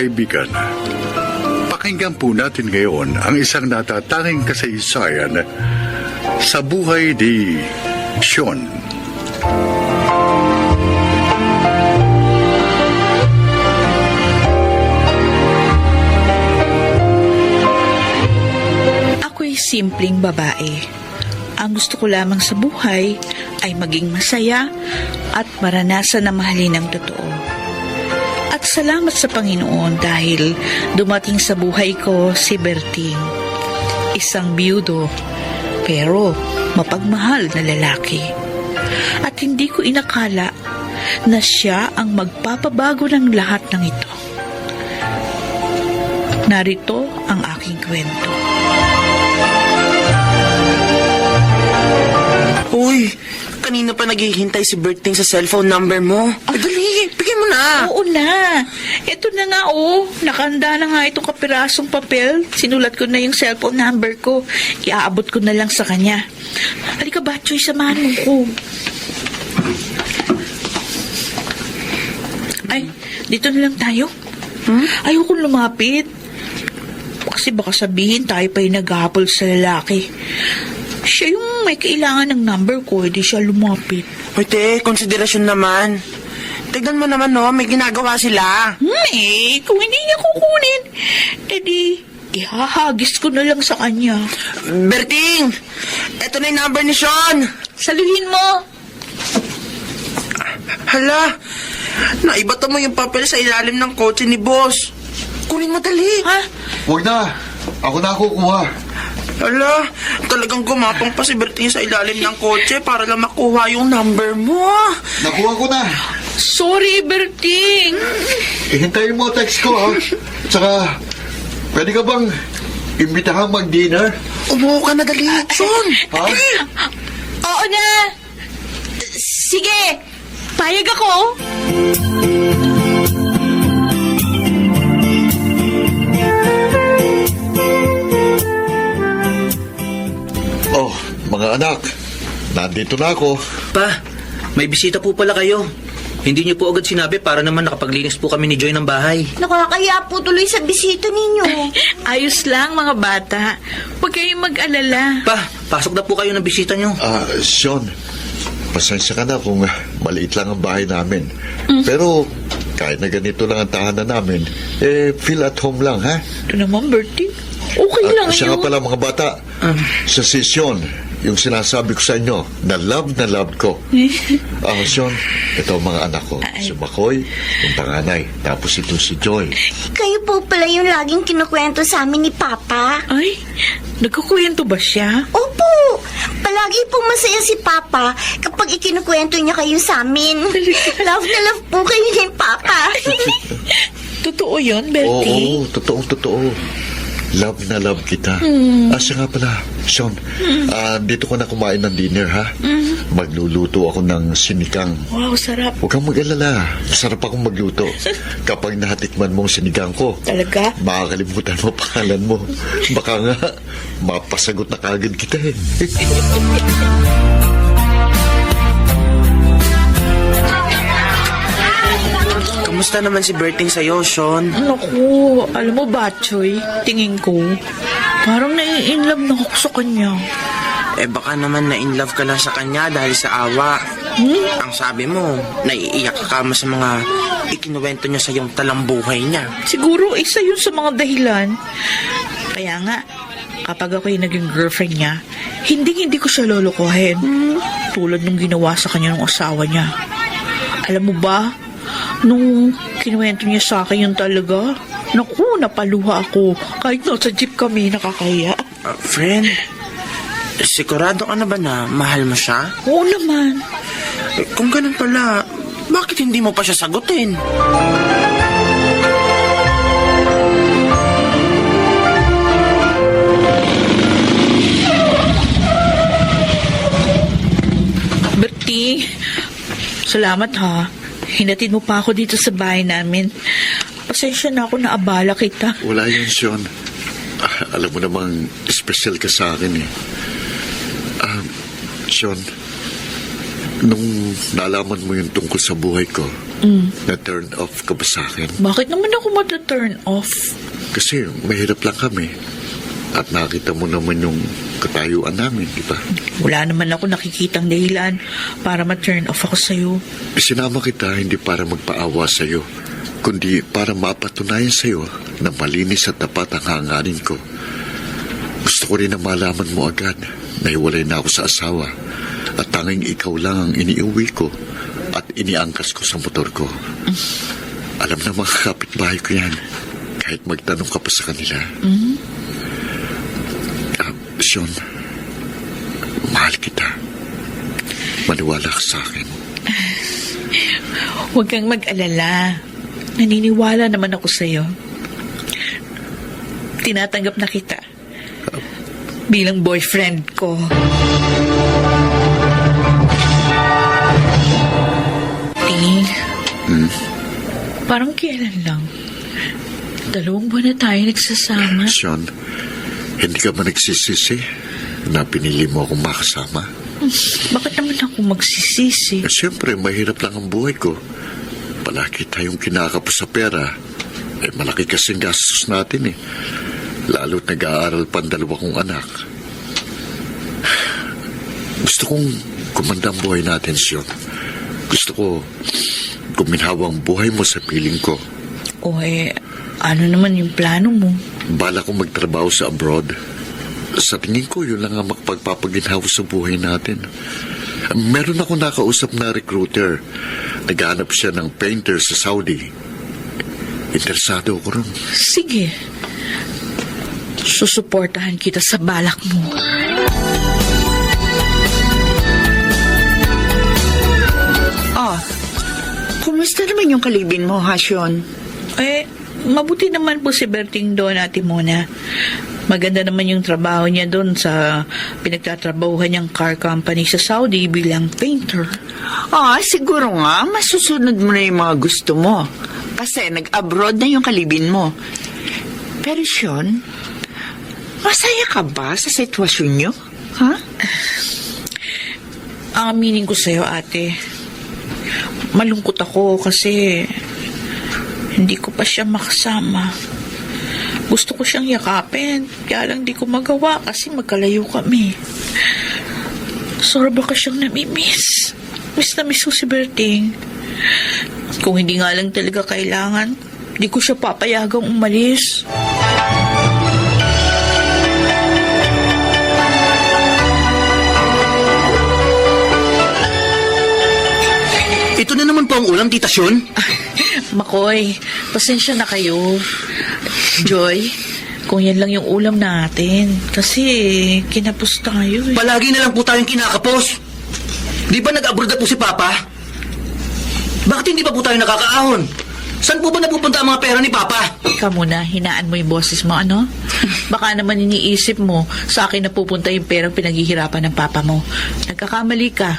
kaibigan, pakinggan po natin ngayon ang isang natatanging kasaysayan sa buhay ni Sean. Ako'y simpleng babae. Ang gusto ko lamang sa buhay ay maging masaya at maranasan na mahalin ng totoo. At salamat sa Panginoon dahil dumating sa buhay ko si Berting. Isang biyudo, pero mapagmahal na lalaki. At hindi ko inakala na siya ang magpapabago ng lahat ng ito. Narito ang aking kwento. Uy, kanina pa naghihintay si Berting sa cellphone number mo. Dali, bigyan mo na. Oo na. Ito na nga Nakahanda na nga itong kapirasong papel. Sinulat ko na yung cellphone number ko. Iaabot ko na lang sa kanya. Halika ba, Choy, samahan mo ko. Ay, dito na lang tayo. Ayoko lumapit. Kasi baka sabihin tayo pa yung naghahabol sa lalaki. Siya yung may kailangan ng number ko, hindi siya lumapit. Uy, te, konsiderasyon naman. Tignan mo naman, no, may ginagawa sila. Kung hindi niya kukunin, edi ihahagis ko na lang sa kanya. Berting, eto na yung number ni Sean. Saluhin mo. Hala, naibata mo yung papel sa ilalim ng kotse ni boss. Kunin mo dali. Ha? Huwag na! Ako na kukuha. Hala, talagang gumapang pa si Berting sa ilalim ng kotse para lang makuha yung number mo. Nakuha ko na. Sorry, Berting. Ihintayin mo text ko, ha? Tsaka, pwede ka bang imbitahan mag-dinner? Umuha ka na dali, Sean. Ha? Oo na. Sige, payag ako. Oh, mga anak, nandito na ako. Pa, may bisita po pala kayo. Hindi niyo po agad sinabi para naman nakapaglinis po kami ni Joy ng bahay. Nakakaya po tuloy sa bisita ninyo. Ayos lang, mga bata. Huwag kayong mag-alala. Pa, pasok na po kayo ng bisita niyo. Sean, pasensya ka na kung maliit lang ang bahay namin. Pero, kahit na ganito lang ang tahanan namin, feel at home lang, ha? Ito naman, Bertie. Okay lang Siya nga yun. pala, mga bata, sa sesyon, yung sinasabi ko sa inyo, na love ko. Sean, ito ang mga anak ko. Si Makoy, yung panganay. Tapos ito si Joy. Kayo po pala yung laging kinukwento sa amin ni Papa. Ay, nagkukwento ba siya? Opo, palagi pong masaya si Papa kapag ikinukwento niya kayo sa amin. Love na love po kayo ni Papa. Totoo yun, Bertie? Oo, totoo. Love na love kita. Siya nga pala, Sean, dito ko na kumain ng dinner, ha? Magluluto ako ng sinigang. Wow, sarap. Huwag kang mag-alala. Sarap akong magluto. Kapag nahatikman mo ang sinigang ko, Talaga? makakalimutan mo pangalan mo. Baka nga, mapasagot na kagad kita, eh. Kamusta naman si Berting sa'yo, Sean? Naku, alam mo ba, Choy? Tingin ko, parang nai-inlove na ako sa kanya. Baka naman na-inlove ka lang sa kanya dahil sa awa. Ang sabi mo, naiiyak ka kama sa mga ikinuwento niya sa iyong talambuhay niya. Siguro isa yun sa mga dahilan. Kaya nga, kapag ako'y naging girlfriend niya, hindi ko siya lolokohin. Tulad nung ginawa sa kanya ng asawa niya. Alam mo ba, nung kinuwento niya sa akin yun talaga, naku, napaluha ako. Kahit nasa jeep kami, nakakaya. Friend, sigurado ka na ba na mahal mo siya? Oo naman. Kung ganun pala, bakit hindi mo pa siya sagutin? Bertie, salamat ha. Hinatid mo pa ako dito sa bahay namin. Pasensya na ako na abala kita. Wala yun, Sean. Alam mo namang special ka sa akin, eh. Sean, Nung nalaman mo yung tungkol sa buhay ko, na-turn off ka ba sa akin? Bakit naman ako mata-turn off? Kasi mahirap lang kami. At nakita mo naman yung katayuan namin, di ba? Wala naman ako nakikitang dahilan para ma-turn off ako sa'yo. Isinama kita hindi para magpaawa sa'yo, kundi para mapatunayan sa'yo na malinis at tapat ang hangarin ko. Gusto ko rin na malaman mo agad na hiwalay na ako sa asawa at tanging ikaw lang ang iniuwi ko at iniangkas ko sa motor ko. Alam na mga kapitbahay ko yan, kahit magtanong ka pa sa kanila. Sean, mahal kita. Maniwala ka sa akin. Huwag kang mag-alala. Naniniwala naman ako sa'yo. Tinatanggap na kita bilang boyfriend ko. Ting, parang kailan lang. 2 buwan na tayo nagsasama. Sean, hindi ka ba nagsisisi na pinili mo akong makasama? Bakit naman ako magsisisi? Siyempre, mahirap lang ang buhay ko. Palagi tayong kinakapos sa pera. Malaki kasing gastos natin eh. Lalo't nag-aaral pa ang 2 kong anak. Gusto kong gumanda ang buhay natin, Sean. Gusto ko guminhawa ang buhay mo sa piling ko. Ano naman yung plano mo? Bala kong magtrabaho sa abroad. Sa tingin ko, yun lang ang makapagpapaginhawa sa buhay natin. Meron ako nakausap na recruiter. Naghanap siya ng painter sa Saudi. Interesado ako ron. Sige. Susuportahan kita sa balak mo. Kumusta naman yung kalibin mo, Hasyon? Mabuti naman po si Berting doon, Ate Mona. Maganda naman yung trabaho niya doon sa pinagtatrabahuhan niyang car company sa Saudi bilang painter. Siguro nga, masusunod mo na yung mga gusto mo. Kasi nag-abroad na yung kalibin mo. Pero, Sean, masaya ka ba sa sitwasyon niyo? Ha? Aminin ko sa'yo, ate. Malungkot ako kasi hindi ko pa siya makasama. Gusto ko siyang yakapin, kaya lang di ko magawa kasi magkalayo kami. Sorba ka siyang namimiss. Miss na miss ko si Berting. Kung hindi nga lang talaga kailangan, di ko siya papayagang umalis. Ito na naman po ang ulam, Tita Sean. Makoy, pasensya na kayo. Joy, kung yan lang yung ulam natin. Kasi kinapos tayo eh. Palagi na lang po tayong kinakapos. Di ba nag-abroad na po si Papa? Bakit hindi pa po tayo nakakaahon? Saan po ba napupunta ang mga pera ni Papa? Ikaw muna, hinaan mo yung boses mo, ano? Baka naman iniisip mo, sa akin napupunta yung perang pinaghihirapan ng Papa mo. Nagkakamali ka.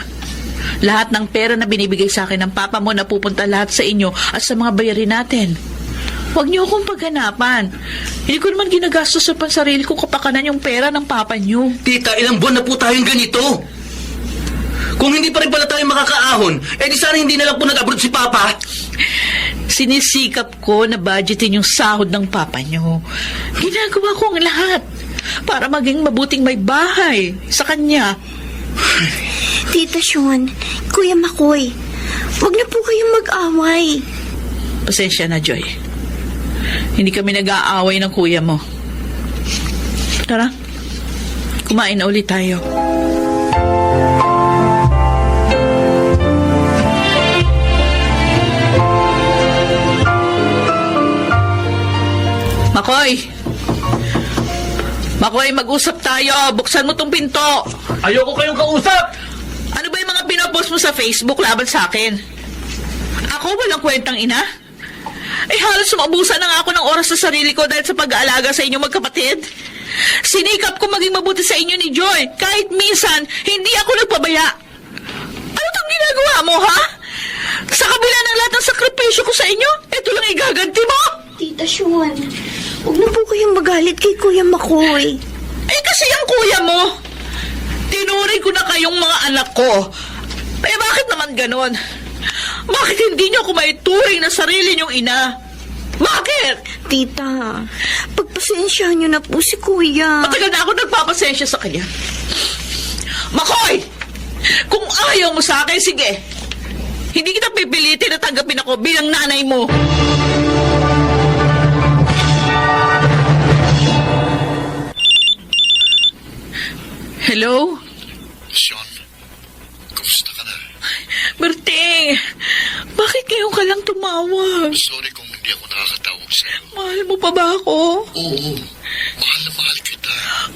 Lahat ng pera na binibigay sa akin ng Papa mo napupunta lahat sa inyo at sa mga bayarin natin. Huwag niyo akong paghanapan. Hindi ko naman ginagastos sa pansarili ko kapakanan yung pera ng Papa niyo. Tita, ilang buwan na po tayong ganito. Kung hindi pa rin pala tayo makakaahon, di sana hindi na lang po nag-abroad si Papa. Sinisikap ko na budgetin yung sahod ng Papa niyo. Ginagawa ko ang lahat para maging mabuting may bahay sa kanya. Tita Sean, Kuya Makoy, wag na po kayong mag-away. Pasensya na, Joy. Hindi kami nag-aaway ng kuya mo. Tara, kumain na ulit tayo. Makoy, mag-usap tayo. Buksan mo tong pinto. Ayoko kayong kausap! Ano ba yung mga pinapost mo sa Facebook laban sa akin? Ako walang kwentang ina? Halos sumabusan na nga ako ng oras sa sarili ko dahil sa pag-aalaga sa inyong magkapatid. Sinikap ko maging mabuti sa inyo ni Joy. Kahit minsan, hindi ako nagpabaya. Ano itong ginagawa mo, ha? Sa kabila ng lahat ng sakripisyo ko sa inyo, ito lang igaganti mo? Tita Sean, huwag na po kayong magalit kay Kuya Makoy. Kasi ang kuya mo, tinuring ko na kayong mga anak ko. Bakit naman ganon? Bakit hindi niyo ako maituring na sarili niyong ina? Bakit? Tita, pagpasensyahan niyo na po si Kuya. Matagal na ako nagpapasensya sa kanya. Makoy! Kung ayaw mo sa akin, sige. Hindi kita pipilitin na tanggapin ako bilang nanay mo. Hello? Sean, kumusta ka na? Berting, bakit ngayon ka lang tumawag? Sorry kung hindi ako nakakatawag sa'yo. Mahal mo pa ba ako? Oo, mahal na mahal kita.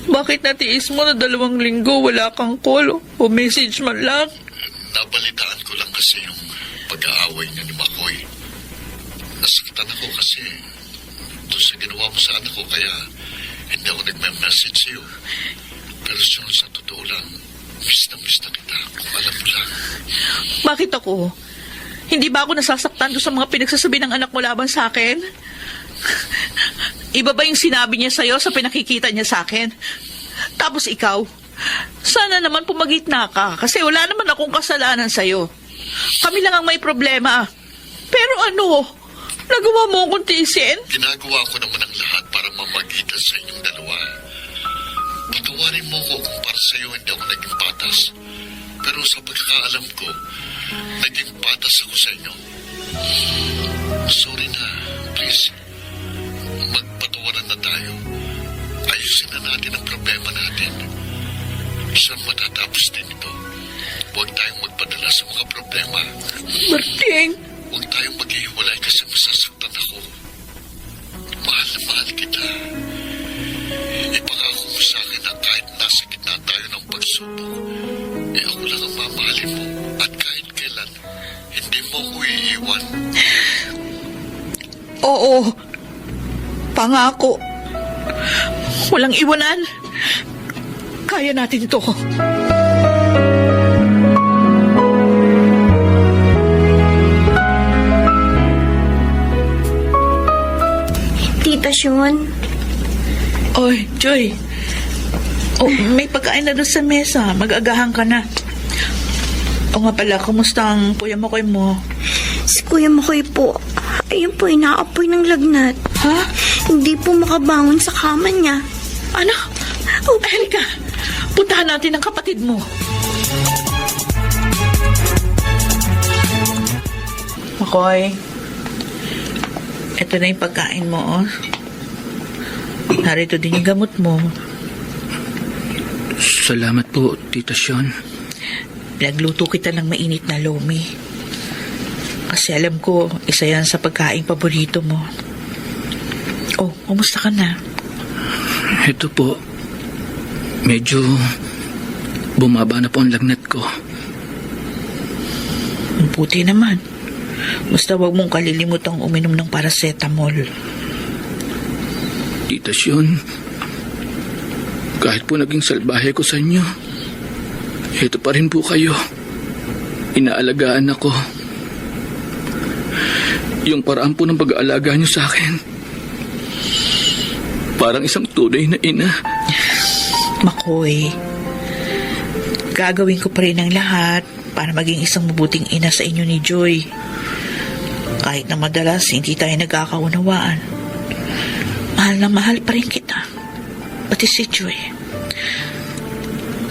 Bakit natiis mo na 2 linggo wala kang call o message man lang? Nabalitaan ko lang kasi yung pag-aaway niyo ni Makoy. Nasaktan ako kasi doon sa ginawa mo sa anak ko kaya hindi ako nagme-message sa'yo. Pero sa totoo lang, miss na kita kung alam mo lang. Bakit ako? Hindi ba ako nasasaktan doon sa mga pinagsasabi ng anak mo laban sa akin? Iba ba yung sinabi niya sa'yo sa pinakikita niya sa akin? Tapos ikaw, sana naman pumagitna ka kasi wala naman akong kasalanan sa'yo. Kami lang ang may problema. Pero ano, nagawa mo akong tiisin? Ginagawa ko naman ang lahat para mamagitan sa inyong dalawa. Patawarin mo ko kung para sa'yo hindi ako naging patas. Pero sa pagkakaalam ko, naging patas ako sa inyo. Sorry na, please. Magpatawaran na tayo. Ayusin na natin ang problema natin. Saan matatapos din ito? Huwag tayong magpadala sa mga problema. Berting, Huwag tayong maghihiwalay kasi masasaktan ako. Mahal na mahal kita. Ipangako mo sa akin na kahit nasa gitna tayo ng pagsubok, ako lang ang mamahalin mo at kahit kailan, hindi mo ako iiwan. oo. Pangako. Walang iwanan. Kaya natin ito. Tita Sean, Oy, Joy. Oh, may pagkain na doon sa mesa. Mag-agahan ka na. O nga pala, kumusta ang kuya Makoy mo? si Kuya Makoy po, ayun po, inaapoy ng lagnat. Ha? Hindi po makabangon sa kama niya. Ano? Oh, halika. Puntahan natin ang kapatid mo. Makoy, ito na yung pagkain mo, oh. Narito din yung gamot mo. Salamat po, Tita Sean. Pinagluto kita ng mainit na lomi. Kasi alam ko, isa yan sa pagkain paborito mo. Oh, kumusta ka na? Ito po, medyo bumaba na po ang lagnat ko. Ang puti naman. Basta wag mong kalilimutang uminom ng paracetamol. Tita Sean, kahit po naging salbahe ko sa inyo, ito pa rin po kayo. Inaalagaan ako. Yung paraan po ng pag-aalaga niyo sa akin, parang isang tunay na ina. Makoy, gagawin ko pa rin ang lahat para maging isang mabuting ina sa inyo ni Joy. Kahit na madalas hindi tayo nagkakaunawaan, mahal na mahal pa rin kita. Pati si Joy.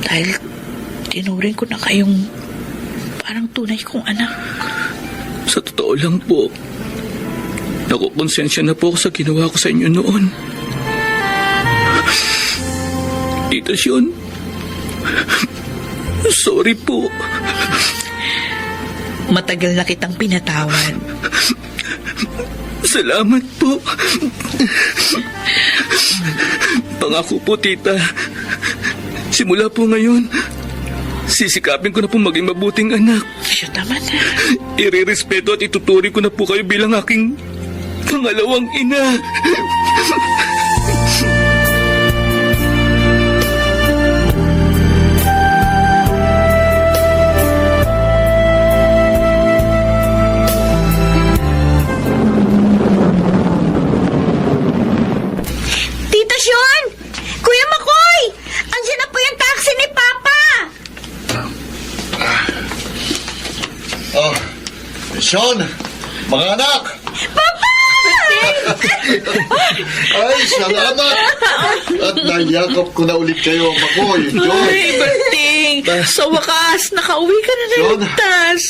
Dahil tinuring ko na kayong parang tunay kong anak. Sa totoo lang po, nakukonsensya na po ako sa ginawa ko sa inyo noon. Tita Sean, sorry po. Matagal na kitang pinatawad. Salamat po. Pangako po, tita. Simula po ngayon, sisikapin ko na po maging mabuting anak. Siya tama na. Irerespeto at ituturing ko na po kayo bilang aking pangalawang ina. Tita Sean! Kuya Makoy! Andiyan na po yung taxi ni Papa! Sean! Mga anak! Ay, salamat! At nayakap ko na ulit kayo, Makoy, Joy. Ay, Berting! Sa wakas, nakauwi ka na ng John. ligtas.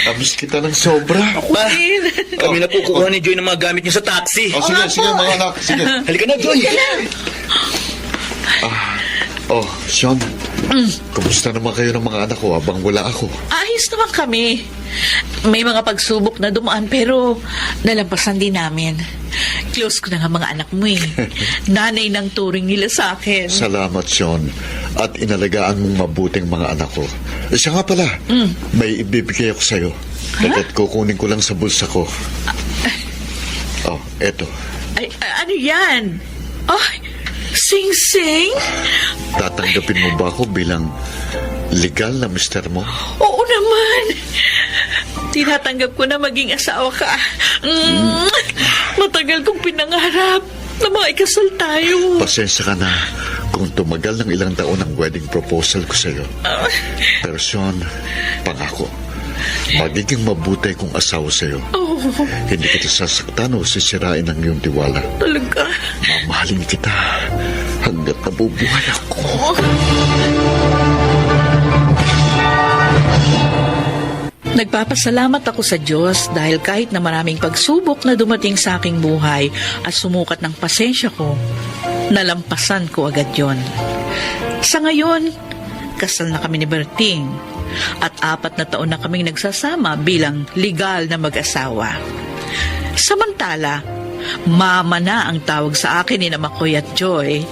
Namiss kita ng sobra. Pa, Din. kami na po kukuha ni Joy ng mga gamit niyo sa taxi. O sige, mga anak, sige. Halika na, Joy. Oh, Sean, kumusta naman kayo ng mga anak ko habang wala ako? Ayos naman kami. May mga pagsubok na dumaan pero nalampasan din namin. Close ko na nga mga anak mo eh. Nanay ng turing nila sa akin. Salamat, Sean. At inalagaan mong mabuting mga anak ko. Siya nga pala, may ibibigay ako sa'yo. Kagat kukunin ko lang sa bulsa ko. Oh, eto. Ay, ano yan? Ay, sing-sing? Tatanggapin mo ba ako bilang legal na mister mo? Oo naman. Tinatanggap ko na maging asawa ka. Matagal kong pinangarap na maikasal tayo. Pasensya ka na kung tumagal ng ilang taon ang wedding proposal ko sa'yo. Pero Sean, pangako, magiging mabuti kong asawa sa'yo. Oh, Hindi kita sasaktan o sisirain ang iyong tiwala. talaga. Mamahalin kita hanggat nabubuhay ako. Nagpapasalamat ako sa Diyos dahil kahit na maraming pagsubok na dumating sa aking buhay at sumukat ng pasensya ko, nalampasan ko agad yon. Sa ngayon, kasal na kami ni Berting at 4 na taon na kaming nagsasama bilang legal na mag-asawa. Samantala, mama na ang tawag sa akin ni Makoy at Joy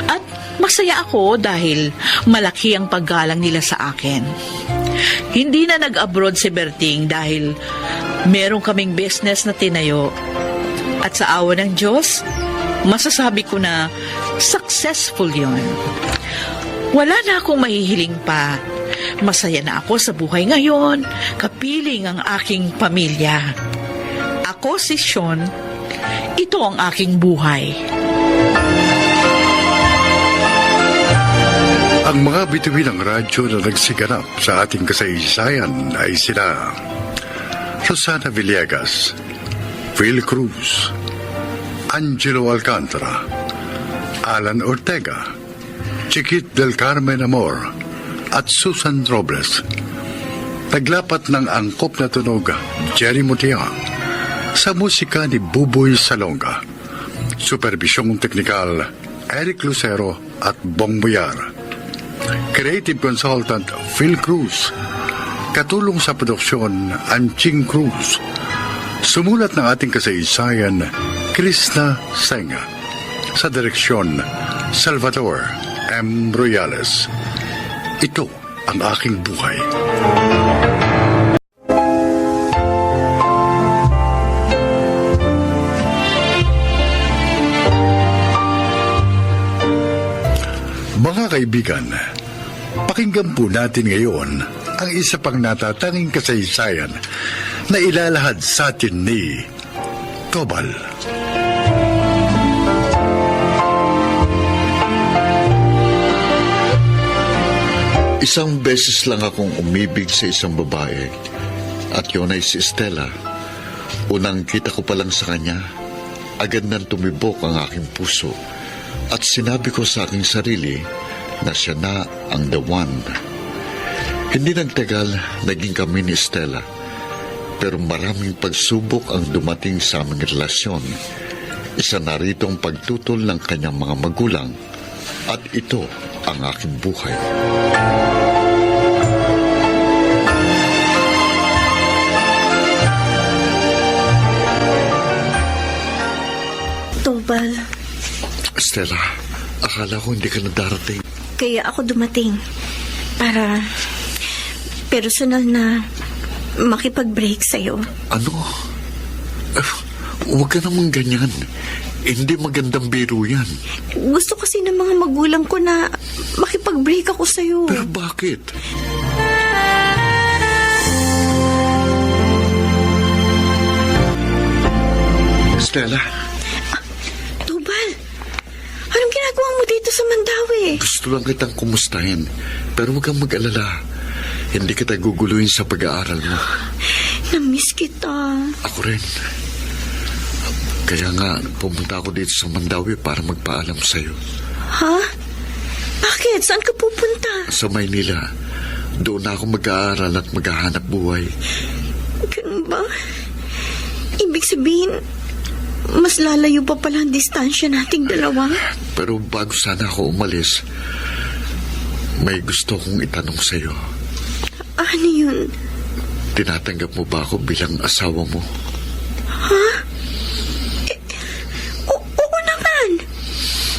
at masaya ako dahil malaki ang paggalang nila sa akin. Hindi na nag-abroad si Berting dahil meron kaming business na tinayo. At sa awa ng Diyos, masasabi ko na successful yon. Wala na akong mahihiling pa. Masaya na ako sa buhay ngayon, kapiling ang aking pamilya. Ako si Sean, ito ang aking buhay. Ang mga bituin ng radyo na nagsiganap sa ating kasaysayan ay sila Rosana Villegas, Phil Cruz, Angelo Alcantara, Alan Ortega, Chiquit del Carmen Amor, at Susan Robles. Naglapat ng angkop na tunog Jerry Mutiang sa musika ni Buboy Salonga. Superbisyong teknikal Eric Lucero at Bong Buyar. Creative Consultant Phil Cruz. Katulong sa produksyon Anching Cruz. Sumulat ng ating kasaysayan Krishna Senga. Sa direksyon Salvador M. Royales. Ito ang aking buhay. Mga kaibigan, pakinggan po natin ngayon ang isa pang natatanging kasaysayan na ilalahad sa atin ni Tobal. Isang beses lang akong umibig sa isang babae at yun ay si Estela. Unang kita ko pa lang sa kanya, agad nang tumibok ang aking puso at sinabi ko sa aking sarili na siya na ang the one. Hindi nagtagal, naging kami ni Estela. Pero maraming pagsubok ang dumating sa aming relasyon. Isa na rito ang pagtutol ng kanyang mga magulang. At ito ang aking buhay. Tobal, Estela, akala ko hindi ka na darating. kaya ako dumating para personal na makipag-break sa'yo. Ano? Huwag ka naman ganyan. Hindi magandang biro yan. Gusto kasi ng mga magulang ko na makipag-break ako sa'yo. Pero bakit? Estela, Tobal, anong ginagawa mo dito sa Mandawi? gusto lang kitang kumustahin. Pero huwag kang mag-alala. Hindi kita guguluhin sa pag-aaral mo. Na Namimiss kita. Ako rin. Kaya nga, pumunta ako dito sa Mandawi para magpaalam sa'yo. Ha? Bakit? Saan ka pupunta? Sa Maynila, doon na ako mag-aaral at maghahanap buhay. Ganun ba? Ibig sabihin, mas lalayo pa pala ang distansya nating dalawa? Pero bago sana ako umalis, may gusto kong itanong sa'yo. Ano yun? Tinatanggap mo ba ako bilang asawa mo? Oo naman.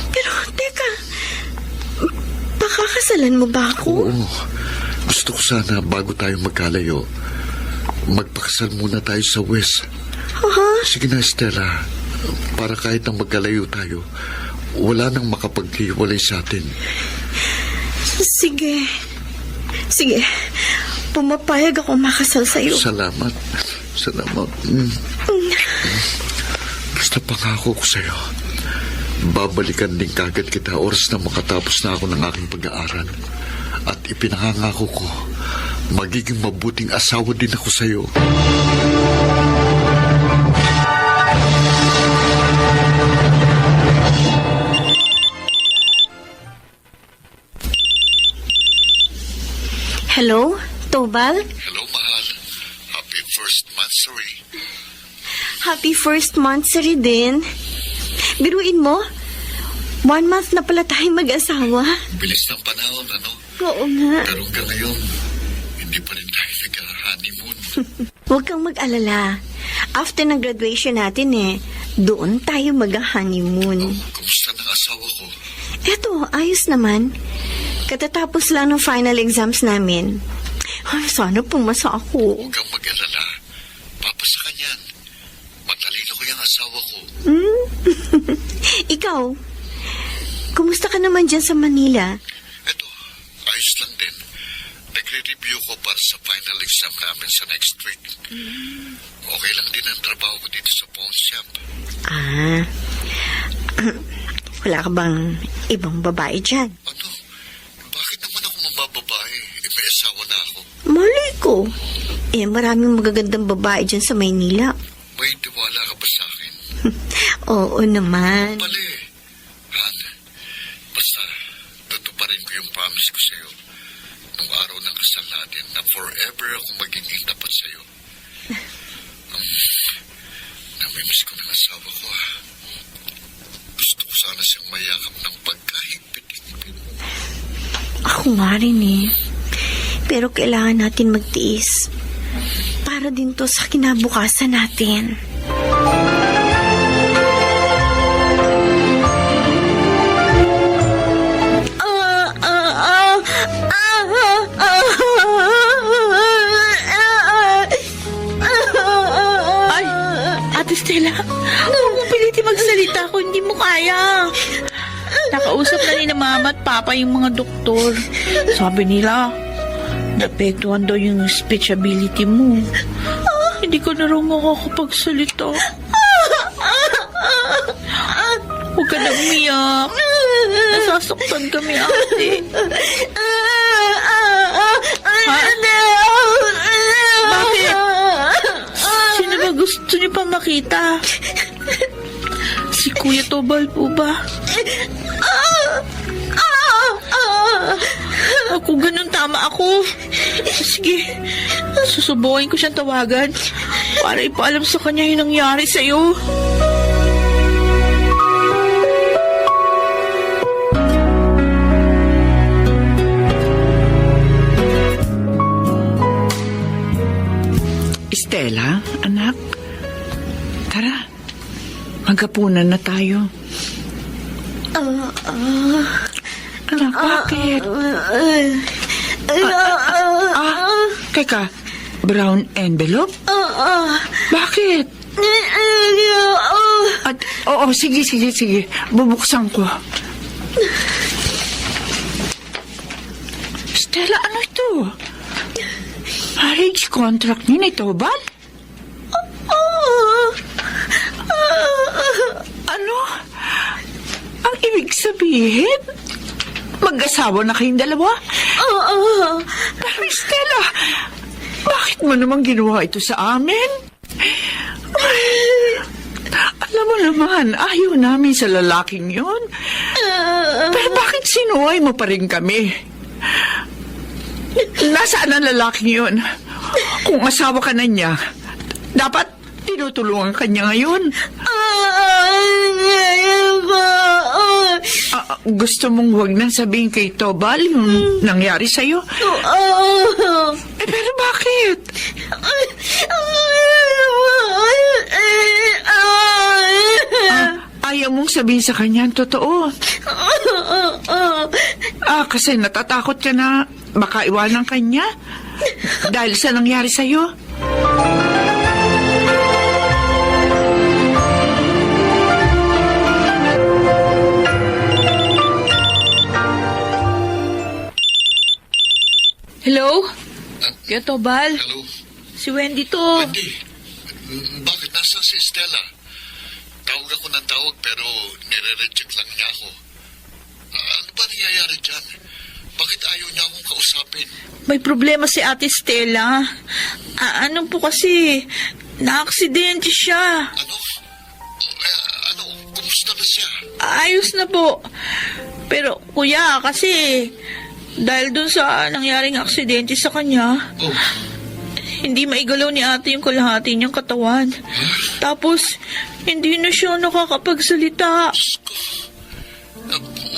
Pero, teka, pakakasalan mo ba ako? Oo. Gusto ko sana bago tayo magkalayo, magpakasal muna tayo sa West. Sige na, Stella. Para kahit nang magkalayo tayo, wala nang makapaghiwalay sa atin. Sige. Sige. Pumapayag ako makasal sa'yo. Salamat. Salamat. Basta pangako ko sa'yo. Babalikan din kagad kita oras na makatapos na ako ng aking pag-aaral. At ipinangangako ko, magiging mabuting asawa din ako sa'yo. Hello, Tobal? Hello, mahal. Happy first monthsary. Happy first monthsary din. Biruin mo, 1 month na pala tayong mag-asawa. Bilis ng panahon, ano? Oo nga. Pero hanggang ngayon, hindi pa rin tayo nag-honeymoon. Huwag kang mag-alala. After ng graduation natin doon tayo mag-honeymoon. Kumusta ng asawa ko? Eto, ayos naman. Katatapos lang ng final exams namin. Ay, sana pumasa ako. Huwag kang mag-alala. Papasa ka niyan. Matalino ko yung asawa ko. Ikaw, kumusta ka naman dyan sa Manila? Eto, ayos lang din. Nagre-review ko para sa final exam namin sa next week. Okay lang din ang trabaho ko dito sa pawn shop. Wala ka bang ibang babae dyan? Ano? Bakit naman ako mabababae? May asawa na ako. Malay ko. Maraming magagandang babae dyan sa Maynila. May tiwala ka ba sa akin? Oo naman. Mali. Han, basta tutuparin ko yung promise ko sa'yo. Nung araw ng kasal natin na forever ako magiging tapat sa'yo. Namimiss ko ng asawa ko, ha. Gusto ko sana siyang mayakap ng pagkahigpit-higpit. Ako nga rin Pero kailangan natin magtiis. Para din to sa kinabukasan natin. Ay, Ate Stella, huwag mo piliti magsalita kung hindi mo kaya. Nakausap na ni na mama at papa yung mga doktor. Sabi nila, naapektuhan daw yung speech ability mo. Hindi ko na raw makakapagsalita. Huwag ka na umiyak. Nasasaktan kami, ate. Bakit? Sino ba gusto niyo pa makita? Si Kuya Tobal po ba? Ako ganun, tama ako. Sige, susubukin ko siyang tawagan para ipaalam sa kanya yung nangyari sa'yo. Stella, anak, tara, maghapunan na tayo. Anak, bakit? Teka, brown envelope? Bakit? Oo, sige. Bubuksan ko. Stella, ano ito? Marriage contract niyo na ito, ba? Ano? Ang ibig sabihin? Mag-asawa na kayong dalawa? Pero Stella, Bakit mo naman ginawa ito sa amin? Alam mo naman, ayaw namin sa lalaking yun. Pero bakit sinuway mo pa rin kami? Nasaan ang lalaking yun? Kung asawa ka na niya, dapat tinutulungan ka niya ngayon. Gusto mong huwag nang sabihin kay Tobal yung nangyari sa'yo? Pero bakit? Ayaw mong sabihin sa kanya ang totoo. Kasi natatakot ka na baka iwanan ka niya dahil sa nangyari sa'yo. Hello? Kuya Tobal? Hello? Si Wendy to. Wendy, bakit nasa si Stella? Tawag ako ng tawag pero nire-reject lang niya ako. Ano ba nangyayari dyan? Bakit ayaw niya akong kausapin? May problema si Ate Stella. Ano po kasi, na-aksidente siya. Ano? Kumusta na siya? Ayos na po. Pero kuya, kasi dahil dun sa nangyaring aksidente sa kanya, Oh, hindi maigalaw ni ate yung kalahati niyang katawan. Tapos, hindi na siya nakakapagsalita.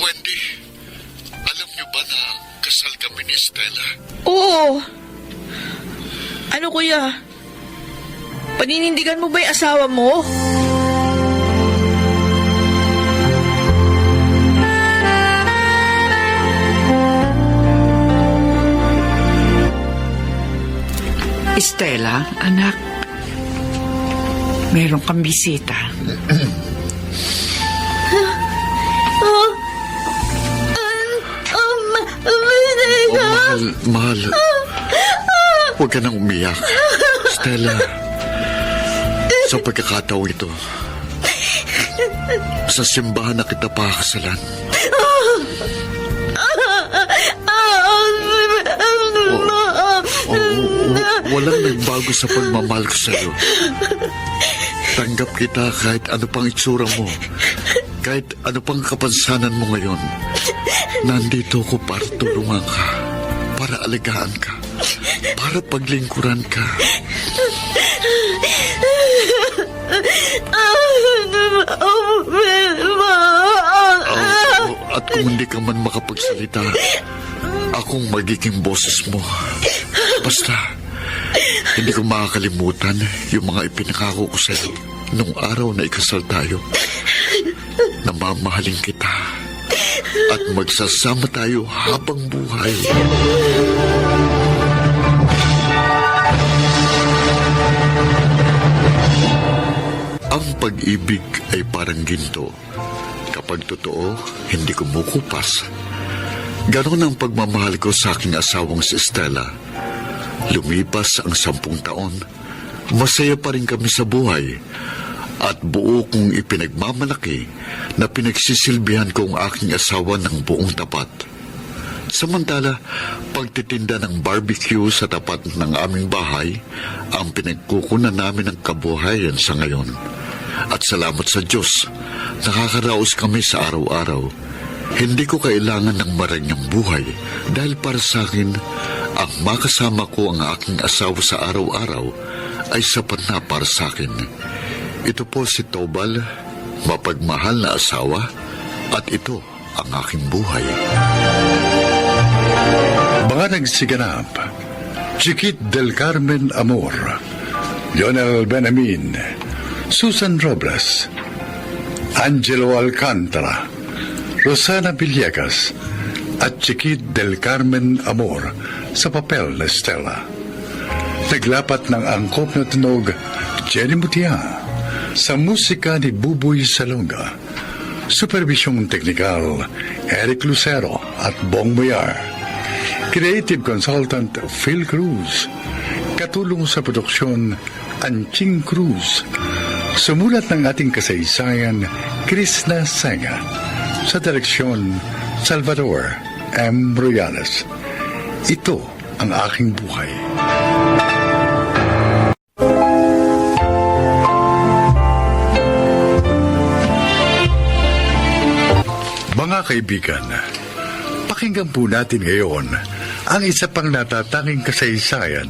Wendy, alam niyo ba na kasal kami ni Stella? Oo. Ano kuya? Paninindigan mo ba yung asawa mo? Stella, anak, meron kang bisita. Mahal. Huwag ka nang umiyak. Stella, sa pagkakataong ito, sa simbahan na kita pakakasalan. Walang nagbago sa pagmamahal ko sa'yo. Tanggap kita kahit ano pang itsura mo. Kahit ano pang kapansanan mo ngayon. Nandito ko para tulungan ka. Para alagaan ka. Para paglingkuran ka. At kung hindi ka man makapagsalita, akong magiging boses mo. Basta, hindi ko makakalimutan yung mga ipinakako ko sa'yo nung araw na ikasal tayo. Na mamahalin kita at magsasama tayo habang buhay. Ang pag-ibig ay parang ginto. Kapag totoo, hindi kumukupas. Ganon ang pagmamahal ko sa aking asawang si Stella. Lumipas ang 10 taon, masaya pa rin kami sa buhay at buo kong ipinagmamalaki na pinagsisilbihan ko ang aking asawa ng buong tapat. Samantala, pagtitinda ng barbecue sa tapat ng aming bahay ang pinagkukunan namin ng kabuhayan sa ngayon. At salamat sa Diyos, nakakaraos kami sa araw-araw. Hindi ko kailangan ng maranyang buhay dahil para sa akin, ang makasama ko ang aking asawa sa araw-araw ay sapat na para sa akin. Ito po si Tobal, mapagmahal na asawa, at ito ang aking buhay. Mga nagsiganap, Chiquit del Carmen Amor, Lionel Benamin, Susan Robles, Angelo Alcantara, Rosana Villegas, at Chiquit del Carmen Amor sa papel na Stella. Naglapat ng angkop na tunog Jenny Mutia sa musika ni Buboy Salonga. Supervisyong teknikal Eric Lucero at Bong Muyar. Creative Consultant Phil Cruz. Katulong sa produksyon Anching Cruz. Sumulat ng ating kasaysayan Krishna Senga. Sa direksyon Salvador M. Royales. Ito ang aking buhay. kaibigan, pakinggan po natin ngayon ang isa pang natatanging kasaysayan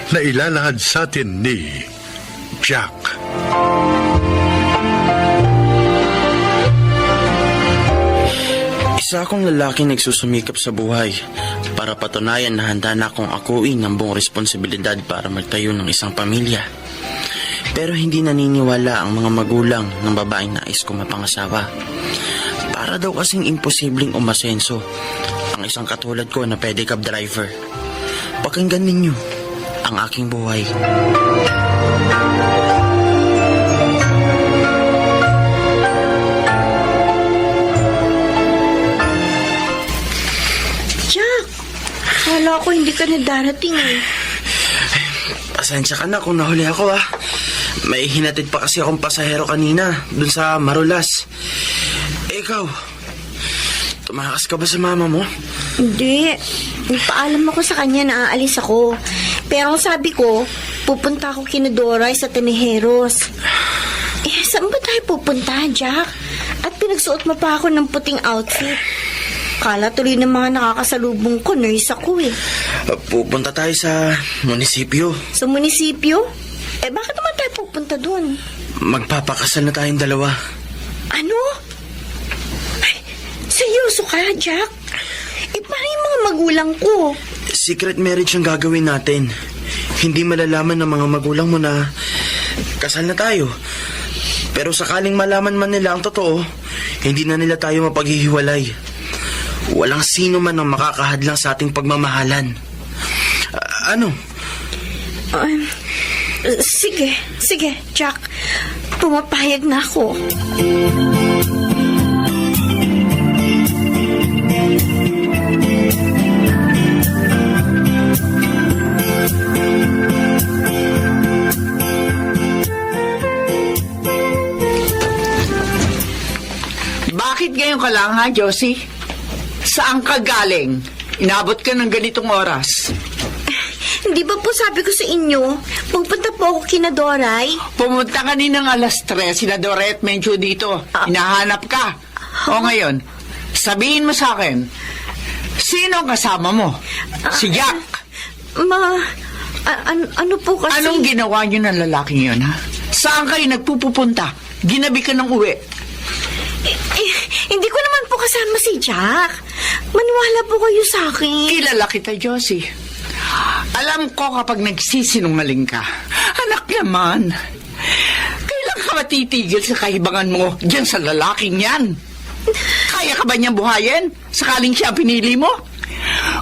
na ilalahad sa atin ni Jack. Isa akong lalaki nagsusumikap sa buhay para patunayan na handa na akong akuin ng buong responsibilidad para magtayo ng isang pamilya. Pero hindi naniniwala ang mga magulang ng babaeng nais ko mapangasawa. Para daw kasing imposibleng umasenso ang isang katulad ko na pedicab driver. Pakinggan ninyo ang aking buhay. Jack, wala ko hindi ka na darating eh. Pasensya ka na kung nahuli ako May hinatid pa kasi akong pasahero kanina dun sa Marulas. Ikaw, tumakas ka ba sa mama mo? Hindi. Nagpaalam ako sa kanya na aalis ako. Pero ang sabi ko, pupunta ako kina Doray sa Tenejeros. Saan ba tayo pupunta, Jack? At pinagsuot mo pa ako ng puting outfit. Kala tuloy ng mga nakakasalubong ko, nurse ako eh. Pupunta tayo sa munisipyo. Sa munisipyo? Bakit naman tayo pupunta dun? Magpapakasal na tayong dalawa. Ano? Ay, seryoso ka, Jack? Paano yung mga magulang ko? Secret marriage ang gagawin natin. Hindi malalaman ng mga magulang mo na kasal na tayo. Pero sakaling malaman man nila ang totoo, hindi na nila tayo mapaghihiwalay. Walang sino man ang makakahadlang sa ating pagmamahalan. Ano? Sige, Jack. Pumapayag na ako. Bakit ngayon ka lang, ha, Josie? Saan ka galing? Inabot ka ng ganitong oras. Hindi ba po sabi ko sa inyo, pupunta po ako kina Doray? Pumunta ka ng alas 3, sina Doret Mencho dito. Hinahanap ka. O ngayon, sabihin mo sa akin, sino ang kasama mo? Si Jack. Ano po kasi? Anong ginawa niyo ng lalaking yun, ha? Saan kayo nagpupunta? Ginabi ka ng uwi. Hindi ko naman po kasama si Jack. Maniwala po kayo sa akin. Kilala kita, Josie. Alam ko kapag nagsisinungaling ka. Anak naman, kailan ka matitigil sa kahibangan mo dyan sa lalaking yan? Kaya ka ba niyang buhayin? Sakaling siya ang pinili mo?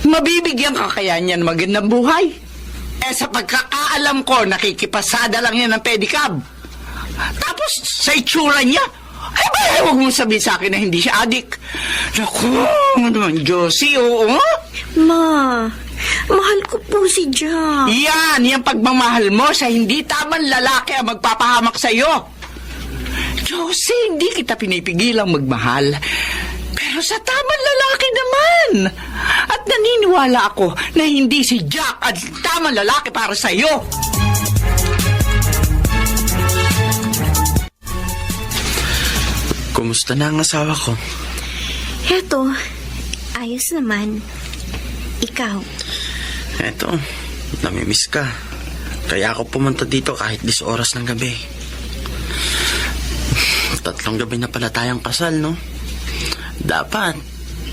Mabibigyan ka kaya niyan magandang buhay? Sa pagkakaalam ko, nakikipasada lang yan ng pedicab. Tapos, sa itsura niya, huwag mong sabihin sa akin na hindi siya adik. Naku, naman, Josie, oo? Mahal ko po si Jack. Yan pagmamahal mo sa hindi tamang lalaki ang magpapahamak sa'yo. Josie, hindi kita pinipigilang magmahal. Pero sa tamang lalaki naman. At naniniwala ako na hindi si Jack ang tamang lalaki para sa'yo. Kumusta na ang asawa ko? Eto, ayos naman. Ikaw? Eto, namimiss ka. Kaya ako pumunta dito kahit 10 oras ng gabi. 3 gabi na pala tayong kasal, no? Dapat,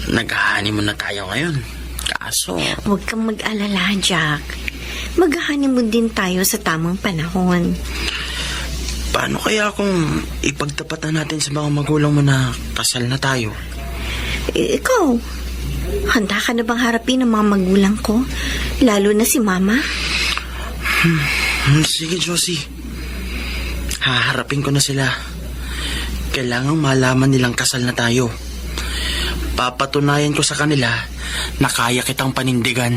nag-honeymoon na tayo ngayon. Kaso... Huwag kang mag-alala, Jack. Mag-honeymoon din tayo sa tamang panahon. Paano kaya kung ipagtapatan natin sa mga magulang mo na kasal na tayo? Ikaw, handa ka na bang harapin ang mga magulang ko? Lalo na si Mama? Sige, Josie. Haharapin ko na sila. Kailangang malaman nilang kasal na tayo. Papatunayan ko sa kanila na kaya kitang panindigan.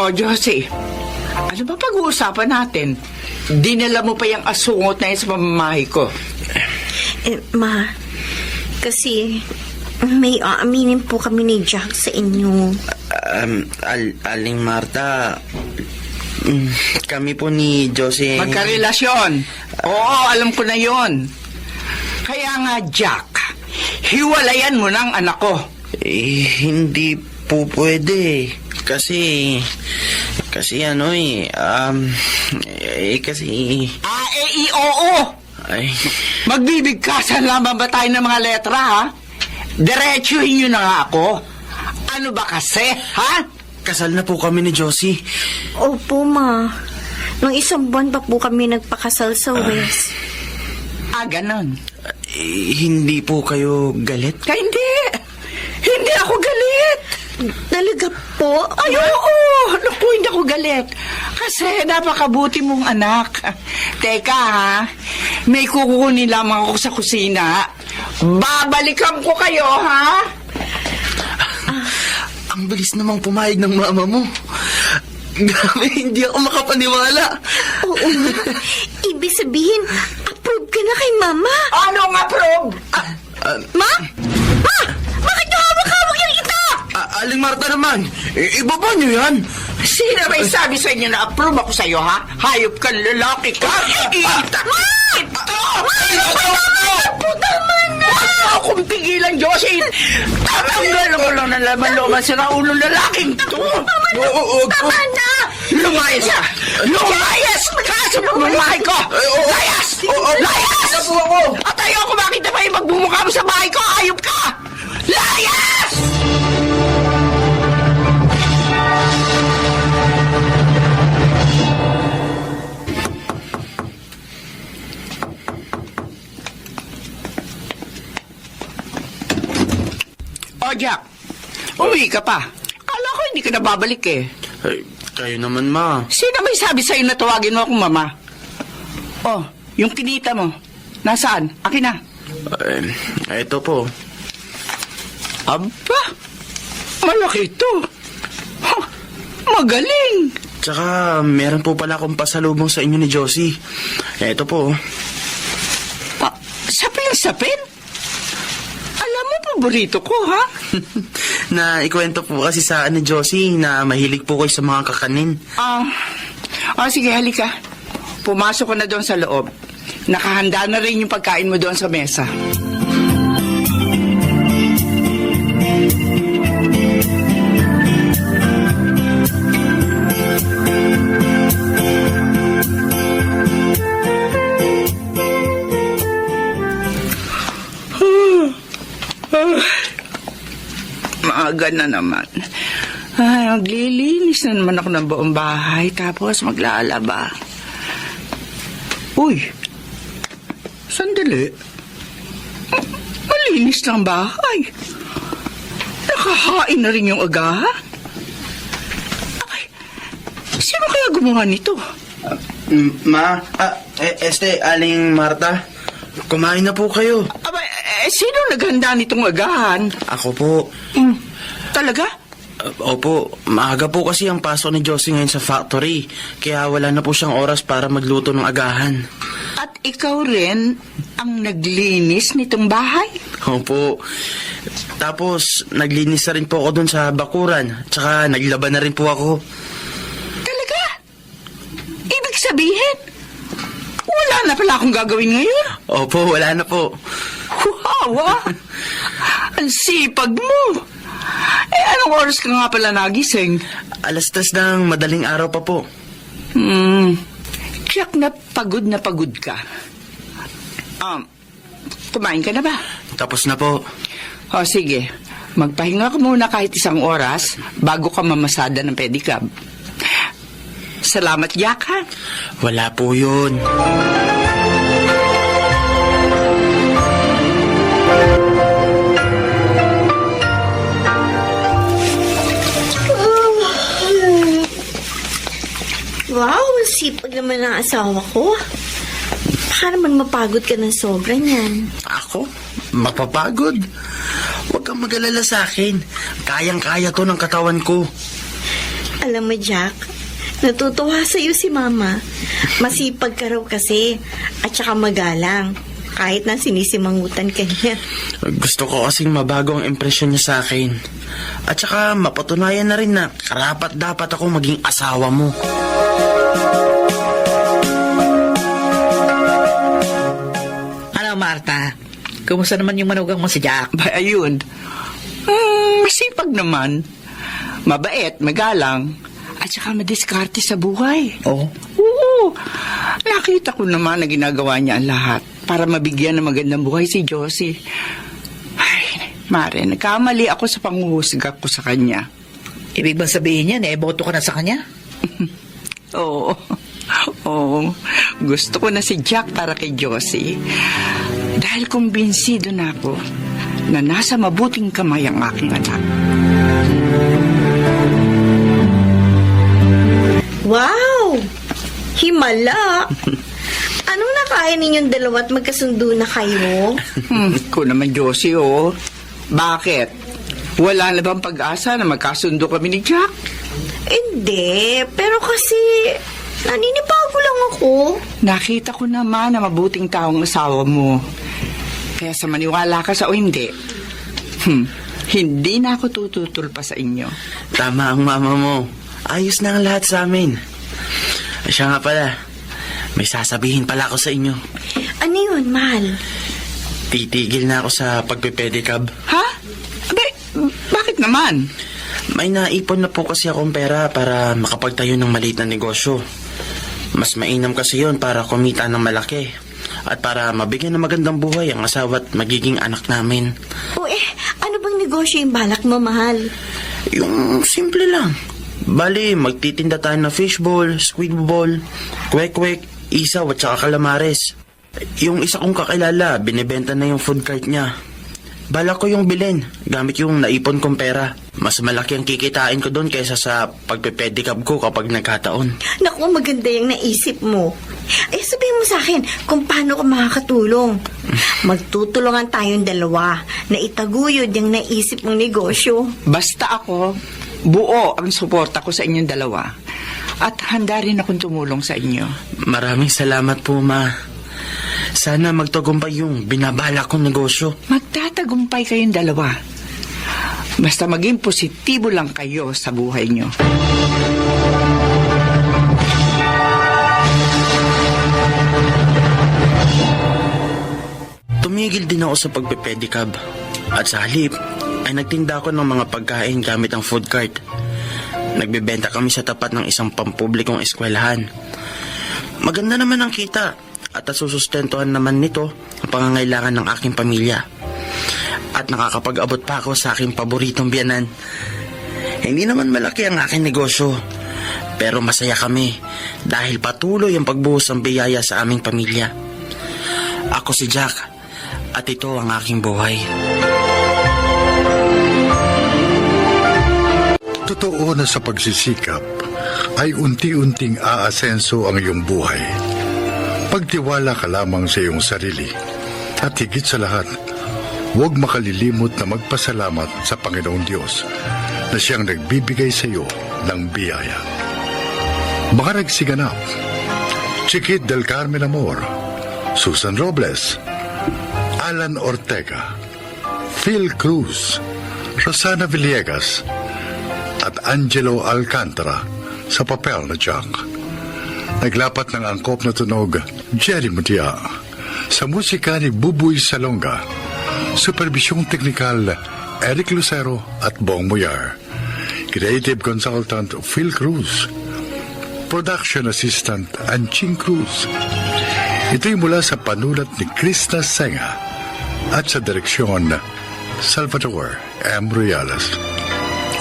O, Josie, ano ba pag-uusapan natin? Dinala mo pa yung asungot na yun sa pamamahay ko. Ma, kasi may aaminin po kami ni Jack sa inyo. Aling Marta, Kami po ni Josie... Magkarelasyon. Oo, alam ko na yon. Kaya nga, Jack, hiwalayan mo ng anak ko. Hindi po pwede. Kasi Oo. Ay, Magbibigkasan lamang ba tayo ng mga letra, ha? Diretsuhin nyo na nga ako. Ano ba kasi, ha? kasal na po kami ni Josie. Opo, Ma. Nung isang buwan pa po kami nagpakasal sa West. Ganon. Hindi po kayo galit? Hindi. Hindi ako galit. Talaga po? Ay, oo. Naku, hindi ako galit. Kasi napakabuti mong anak. Teka, ha? May kukunin lamang ako sa kusina. Babalikan ko kayo, ha? Ang bilis namang pumayag ng mama mo. Grabe, hindi ako makapaniwala. Oo, Ma. Ibig sabihin, approve ka na kay Mama. Anong approve? Ma? Ma! Bakit niyo hawak-hawak yung ito? Aling Marta naman, ibaba niyo yan. Sino may sabi sa inyo na approve ako sa'yo, ha? Hayop ka, lalaki ka. Ita! Ito! Tama na! Akong pigilan, Josie! Tatanggal mo lang ng laman-laman sa ulong lalaking to! Tama na! Lumayas ka! Lumayas ka sa pamamahay ko! Layas! Layas! At ayoko makita pa yung magbumukha mo sa bahay ko! Hayop ka! Layas! O, Jack, uwi ka pa. Kala ko hindi ka na babalik eh. Ay, kayo naman, ma. Sino may sabi sa'yo na tawagin mo akong mama? Oh, yung kinita mo. Nasaan? Akin na. Ito po. Aba, malaki ito. Huh, magaling. Tsaka, meron po pala akong pasalubong sa inyo ni Josie. Ito po. Sapin-sapin? Alam mo, paborito ko, ha? Na ikwento po kasi sa ni Josie na mahilig po kayo sa mga kakanin. Sige, halika. Pumasok ko na doon sa loob. Nakahanda na rin yung pagkain mo doon sa mesa. Maaga na naman. Ay, maglilinis na naman ako ng buong bahay, tapos maglalaba. Uy, sandali. Malinis ng bahay. Nakahain na rin yung agahan. Ay, sino kaya gumawa nito? Aling Marta, kumain na po kayo. Aba, sino naghanda nitong agahan? Ako po. Talaga? Opo, maaga po kasi ang pasok ni Josie ngayon sa factory. Kaya wala na po siyang oras para magluto ng agahan. At ikaw rin ang naglinis nitong bahay? Opo. Tapos, naglinis na rin po ako dun sa bakuran. Tsaka, naglaban na rin po ako. Talaga? Ibig sabihin, wala na pala akong gagawin ngayon? Opo, wala na po. Wow, ang sipag mo. Anong oras ka nga pala nagising? 3:00 ng madaling araw pa po. Tiyak na pagod ka. Kumain ka na ba? Tapos na po. O sige, magpahinga ka muna kahit 1 oras bago ka mamasada ng pedicab. Salamat, Jack, ha? Wala po yun. Wow, sipag naman ng asawa ko. Baka naman mapagod ka ng sobra niyan. Ako? Mapapagod? Huwag kang mag-alala sa akin. Kayang-kaya to ng katawan ko. Alam mo, Jack, natutuwa sa'yo si Mama. Masipag ka raw kasi at saka magalang. Kahit na sinisimangutan ka niya. Gusto ko kasing mabago ang impresyon niya sa akin. At saka mapatunayan na rin na karapat dapat ako maging asawa mo. Marta? Kumusta naman yung manugang mo si Jack? Ba, ayun. Masipag naman. Mabait, magalang. At saka madiskarte sa buhay. Oo. Oo. Nakita ko naman na ginagawa niya ang lahat para mabigyan ng magandang buhay si Josie. Ay, Mare, nagkamali ako sa panghuhusga ko sa kanya. Ibig bang sabihin yan, boto ka na sa kanya? Oo. Oo. Gusto ko na si Jack para kay Josie. Dahil kumbinsido na ako na nasa mabuting kamay ang aking anak. Wow! Himala! Anong nakain ninyong dalawa at magkasundo na kayo? Ko naman, Josie, oh. Bakit? Wala na bang pag-asa na magkasundo kami ni Jack? Hindi, pero kasi naninibago lang ako. Nakita ko naman na mabuting taong asawa mo. Kaya sa maniwala ka sa o hindi, hindi na ako tututol pa sa inyo. Tama ang mama mo. Ayos na ang lahat sa amin. Siya nga pala, may sasabihin pala ako sa inyo. Ano yun, mahal? Titigil na ako sa pagpipedicab. Ha? Abe, bakit naman? May naipon na po kasi akong pera para makapagtayo ng maliit na negosyo. Mas mainam kasi yun para kumita ng malaki. At para mabigyan ng magandang buhay ang asawa at magiging anak namin. O ano bang negosyo yung balak mo, mahal? Yung simple lang. Bali, magtitinda tayo ng fishball, squidball, kwek-kwek, isaw at saka calamares. Yung isa kong kakilala, binibenta na yung food cart niya. Balak ko yung bilhin, gamit yung naipon kong pera. Mas malaki ang kikitain ko doon kaysa sa pagpipedicab ko kapag nagkataon. Naku, maganda yung naisip mo. Sabihin mo sa akin kung paano ka makakatulong. Magtutulungan tayong dalawa na itaguyod yung naisip mong negosyo. Basta ako, buo ang suporta ko sa inyong dalawa. At handa rin akong tumulong sa inyo. Maraming salamat po, Ma. Sana magtagumpay yung binabala kong negosyo. Magtatagumpay kayong dalawa. Basta maging positibo lang kayo sa buhay nyo. Tumigil din ako sa pagpipedicab. At sa halip, ay nagtinda ako ng mga pagkain gamit ang food cart. Nagbebenta kami sa tapat ng isang pampublikong eskwelahan. Maganda naman ang kita at nasusustentuhan naman nito ang pangangailangan ng aking pamilya. At nakakapag-abot pa ako sa aking paboritong biyanan. Hindi naman malaki ang aking negosyo, pero masaya kami dahil patuloy ang pagbuhos ng biyaya sa aming pamilya. Ako si Jack at ito ang aking buhay. Totoo na sa pagsisikap ay unti-unting aasenso ang iyong buhay. Pagtiwala ka lamang sa iyong sarili at higit sa lahat, huwag makalilimot na magpasalamat sa Panginoong Diyos na siyang nagbibigay sa iyo ng biyaya. Mga nagsiganap, Chiquit del Carmen Amor, Susan Robles, Alan Ortega, Phil Cruz, Rosana Villegas, at Angelo Alcantara sa papel na Jack. Naglapat ng angkop na tunog, Jerry Mutia. Sa musika ni Buboy Salonga. Supervisyong teknikal, Eric Lucero at Bong Muyar. Creative Consultant, Phil Cruz. Production Assistant, Anching Cruz. Ito'y mula sa panulat ni Krista Senga at sa direksyon, Salvador M. Royales.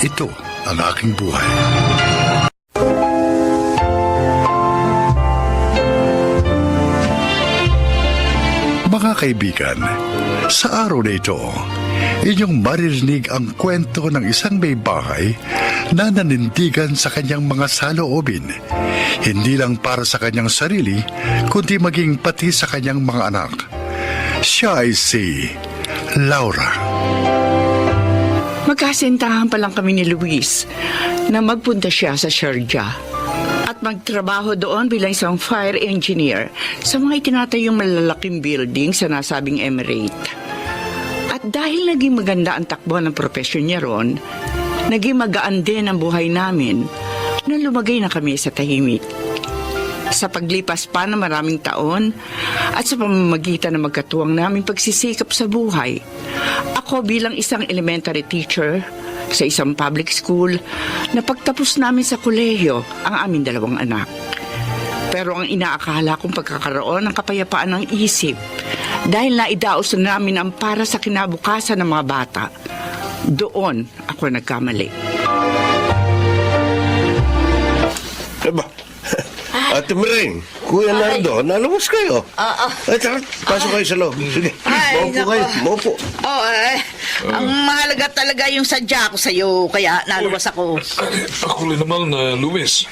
Ito ang aking buhay. Mga kaibigan, sa araw na ito, inyong maririnig ang kwento ng isang may bahay na nanindigan sa kanyang mga saloobin, hindi lang para sa kanyang sarili, kundi maging pati sa kanyang mga anak. Siya ay si Laura. Magkasintahan pa lang kami ni Luis na magpunta siya sa Sharjah at magtrabaho doon bilang isang fire engineer sa mga itinatayong malalaking building sa nasabing emirate. At dahil naging maganda ang takbo ng profesyon niya ron, naging magaan din ang buhay namin na lumagay na kami sa tahimik. Sa paglipas pa ng maraming taon at sa pamamagitan ng magkatuwang naming pagsisikap sa buhay, ako bilang isang elementary teacher sa isang public school, napagtapos namin sa kolehiyo ang aming 2 anak. Pero ang inaakala kong pagkakaroon ng kapayapaan ng isip dahil naidaos na namin ang para sa kinabukasan ng mga bata, doon ako nagkamali. Aba, Ate Maring, Kuya Nardo, nalabas kayo. Ay, tara, pasok kayo sa loob. Sige, Ay, maupo kayo, nako. maupo. Ang mahalaga talaga yung sadya ko sa'yo, kaya naluwas ako. Ako rin naman, Luis.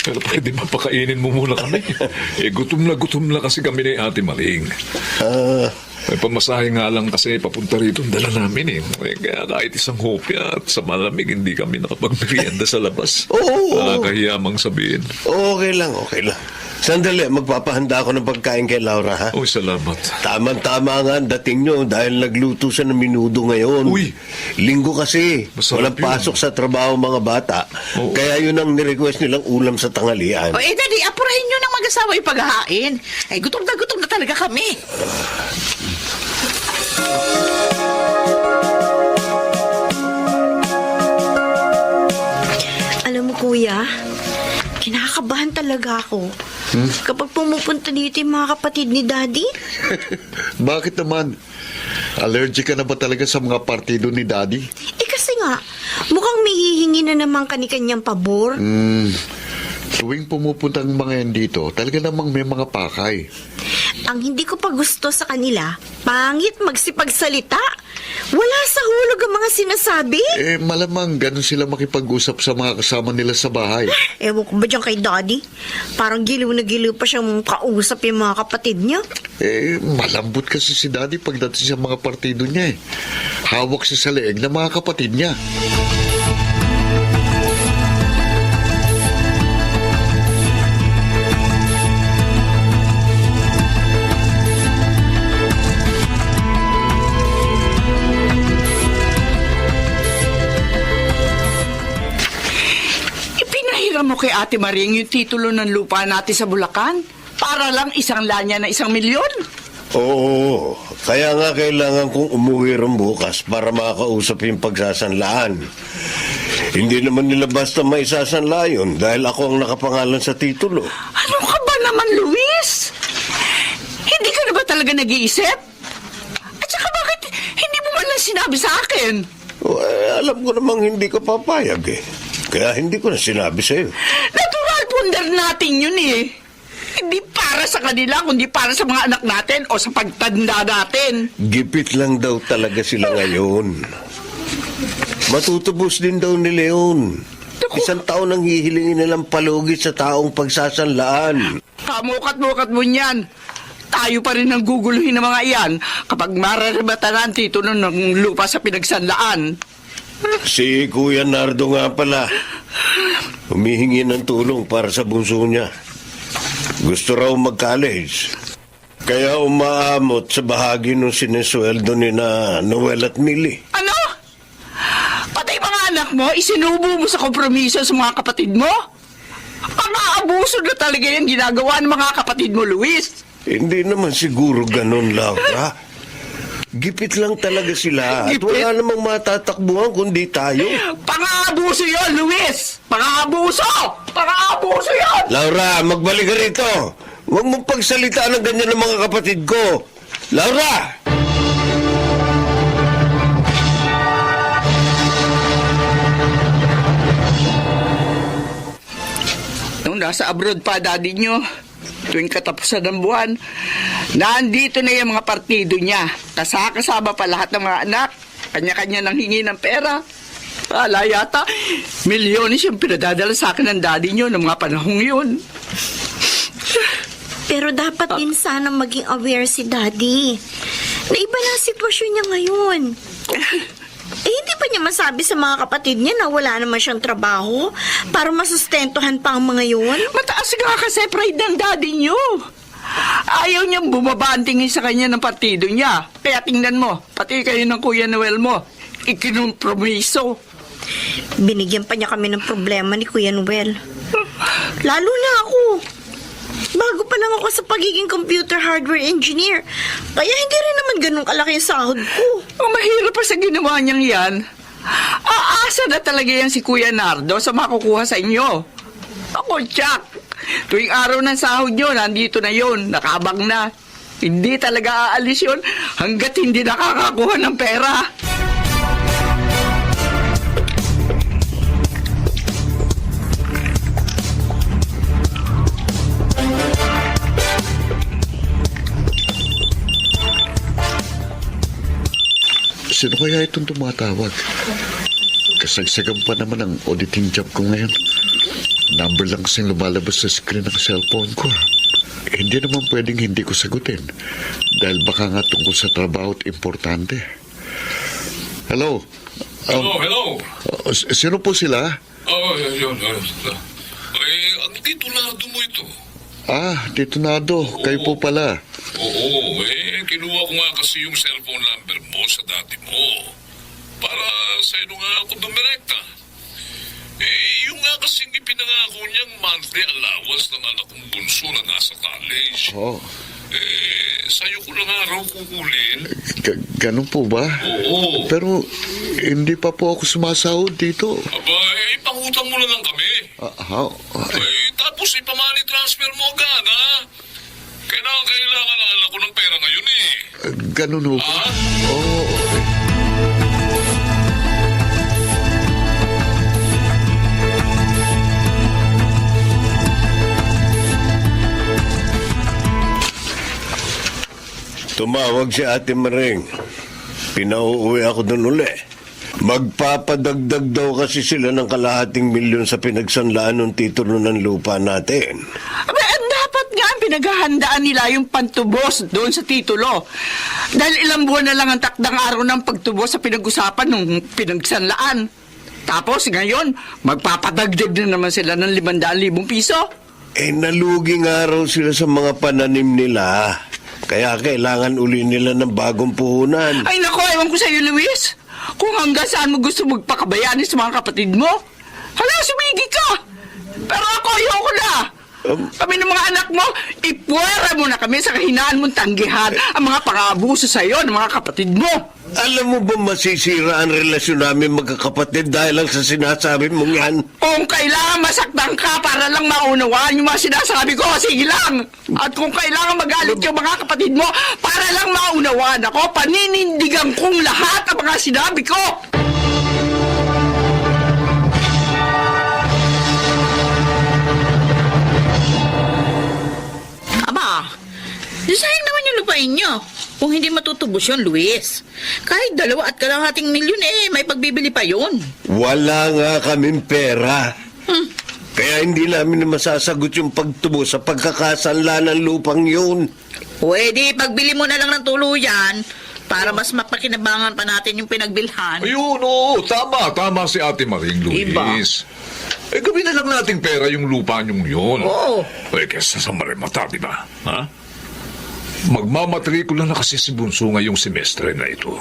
Pero pwede ba pakainin mo muna kami? Gutom na kasi kami ni Ate Maring. May pamasahe nga lang kasi papunta rito ang dala namin . Kaya kahit isang hopya at sa malamig, hindi kami nakapagmerienda sa labas. Oo. Nakakahiyamang sabihin. Okay lang, okay lang. Sandali, magpapahanda ako ng pagkain kay Laura, ha? Uy, salamat. Tama-tama nga ang dating nyo dahil nagluto siya ng minudo ngayon. Uy. Linggo kasi. Masarap Walang yun. pasok sa trabaho mga bata. Oo. Kaya yun ang nirequest nilang ulam sa tanghalian. Daddy, apurahin nyo ng mag-asawa yung paghahain. Gutom na talaga kami. Alam mo, Kuya, kinakabahan talaga ako. Kapag pumupunta dito yung mga kapatid ni Daddy. Bakit naman? Allergic ka na ba talaga sa mga partido ni Daddy? Kasi nga, mukhang may hihingi na naman kani-kanyang pabor. Tuwing pumupunta ang mga yan dito, talaga namang may mga pakay. Ang hindi ko pa gusto sa kanila, pangit magsipagsalita. Wala sa hulog ang mga sinasabi. Malamang ganun sila makipag-usap sa mga kasama nila sa bahay. Ewan ko ba dyan kay Daddy? Parang giliw na giliw pa siyang kausap yung mga kapatid niya. Malambot kasi si Daddy pagdating sa mga partido niya . Hawak siya sa leeg ng mga kapatid niya. Ipinahiram mo kay Ate Maring yung titulo ng lupa natin sa Bulacan para lang isang lanya na 1 milyon? Oo, kaya nga kailangan kong umuwi rin bukas para makausap yung pagsasanlaan. Hindi naman nila basta maisasanla yun dahil ako ang nakapangalan sa titulo. Ano ka ba naman, Luis? Hindi ka na ba talaga nag-iisip? At saka bakit hindi mo man lang sinabi sa akin? Alam ko namang hindi ka papayag . Kaya hindi ko na sinabi sa'yo. Natural pundar natin yun . Hindi para sa kanila, kundi para sa mga anak natin o sa pagtanda natin. Gipit lang daw talaga sila ngayon. Matutubos din daw ni Leon. 1 taon ang hihilingin nilang palugit sa taong pagsasanlaan. Kamukat-mukat mo niyan. Tayo pa rin ang guguluhin ng mga iyan kapag mararabatan ang titulo ng lupa sa pinagsanlaan. Si Kuya Nardo nga pala, humihingi ng tulong para sa bunso niya. Gusto raw mag-college. Kaya umaamot sa bahagi ng sinesweldo ni na Noel at Millie. Ano? Pati mga anak mo, isinubo mo sa kompromiso sa mga kapatid mo? Pang-aabuso na talaga yung ginagawa ng mga kapatid mo, Luis. Hindi naman siguro ganun, Laura. Gipit lang talaga sila. At Gipit? wala namang matatakbuhan kundi tayo. Pang-aabuso yun, Luis! Pang-aabuso! Pang-aabuso yun! Laura, magbalik ka rito. Huwag mong pagsalitaan ng ganyan ng mga kapatid ko. Laura! Nung nasa abroad pa, daddy nyo, tuwing katapusan ng buwan, nandito na yung mga partido niya. Kasama pa lahat ng mga anak. Kanya-kanya nang hingi ng pera. Wala yata, milyones yung pinadadala sa akin ng daddy nyo ng mga panahong yun. Pero dapat din sana maging aware si Daddy na iba na ang sitwasyon niya ngayon. Hindi pa niya masabi sa mga kapatid niya na wala naman siyang trabaho para masustentuhan pa ang mga yun? Mataas nga kasi pride ng daddy nyo. Ayaw niyang bumaba ang tingin sa kanya ng partido niya. Kaya tingnan mo, pati kayo ng Kuya Noel mo, ikinumpromiso. Binigyan pa niya kami ng problema ni Kuya Noel. Lalo na ako. Bago pa lang ako sa pagiging computer hardware engineer. Kaya hindi rin naman ganun kalaki ang sahod ko. Ang mahirap pa sa ginawa niyang yan. Aasa na talaga yan si Kuya Nardo sa makukuha sa inyo. Ako, Jack. Tuwing araw ng sahod nyo, nandito na yun, nakabang na. Hindi talaga aalis yun hanggat hindi nakakakuha ng pera. Sino kaya itong tumatawag? Kasagsagan pa naman ang auditing job ko ngayon. Number lang kasing lumalabas sa screen ng cellphone ko. Hindi naman pwedeng hindi ko sagutin. Dahil baka nga tungkol sa trabaho at importante. Hello? Hello. Sino po sila? Yun. Ang titulado mo ito. Tito Nardo. Kayo po pala. Oo, kinuha ko nga kasi yung cellphone number mo sa dati mo. Para sa ino nga ako dumirekta. Yung nga kasing ipinangako niyang monthly allowance ng anak kong bunso na nasa college. Sa'yo ko lang araw kukulin. Ganun po ba? Oo. Pero hindi pa po ako sumasahod dito. Aba, pangutang mo na lang kami. Tapos ipamani transfer mo agad, ha? Kailangan anak ko ng pera ngayon eh. Ganun ho ba? Oo. Tumawag si Ate Maring. Pinauuwi ako doon uli. Magpapadagdag daw kasi sila ng kalahating milyon sa pinagsanlaan ng titulo ng lupa natin. Dapat nga pinaghahandaan nila yung pantubos doon sa titulo. Dahil ilang buwan na lang ang takdang araw ng pagtubos sa pinag-usapan ng pinagsanlaan. Tapos ngayon, magpapadagdag na naman sila ng 500,000 piso. Nalugi nga raw sila sa mga pananim nila. Kaya kailangan uli nila ng bagong puhunan. Ay nako, ewan ko sa'yo, Luis. Kung hanggang saan mo gusto magpakabayani sa mga kapatid mo, hala, sumigi ka. Pero ako, ayoko na. Kami ng mga anak mo, ipuwera mo na kami sa kahinaan mong tanggihan ang mga pang-aabuso sa'yo ng mga kapatid mo. Alam mo ba masisira ang relasyon namin magkakapatid dahil lang sa sinasabi mong yan? Kung kailangan masaktan ka para lang maunawaan yung mga sinasabi ko, sige lang. At kung kailangan magalit yung mga kapatid mo para lang maunawaan ako, paninindigan kong lahat ang mga sinabi ko. Sayang naman yung lupain nyo. Kung hindi matutubos yun, Luis. Kahit 2.5 milyon may pagbibili pa yun. Wala nga kaming pera. Kaya hindi namin masasagot yung pagtubos sa pagkakasanla ng lupang yun. Pwede, pagbili mo na lang ng tuluyan para mas mapakinabangan pa natin yung pinagbilhan. Ayun, oo. Tama si Ate Maring, Luis. Iba. Gawin na lang nating pera yung lupa niyong yun. Oo. Kesa sa marimata, di ba? Ha? Magmamatrikula na kasi si Bunso ngayong semestre na ito.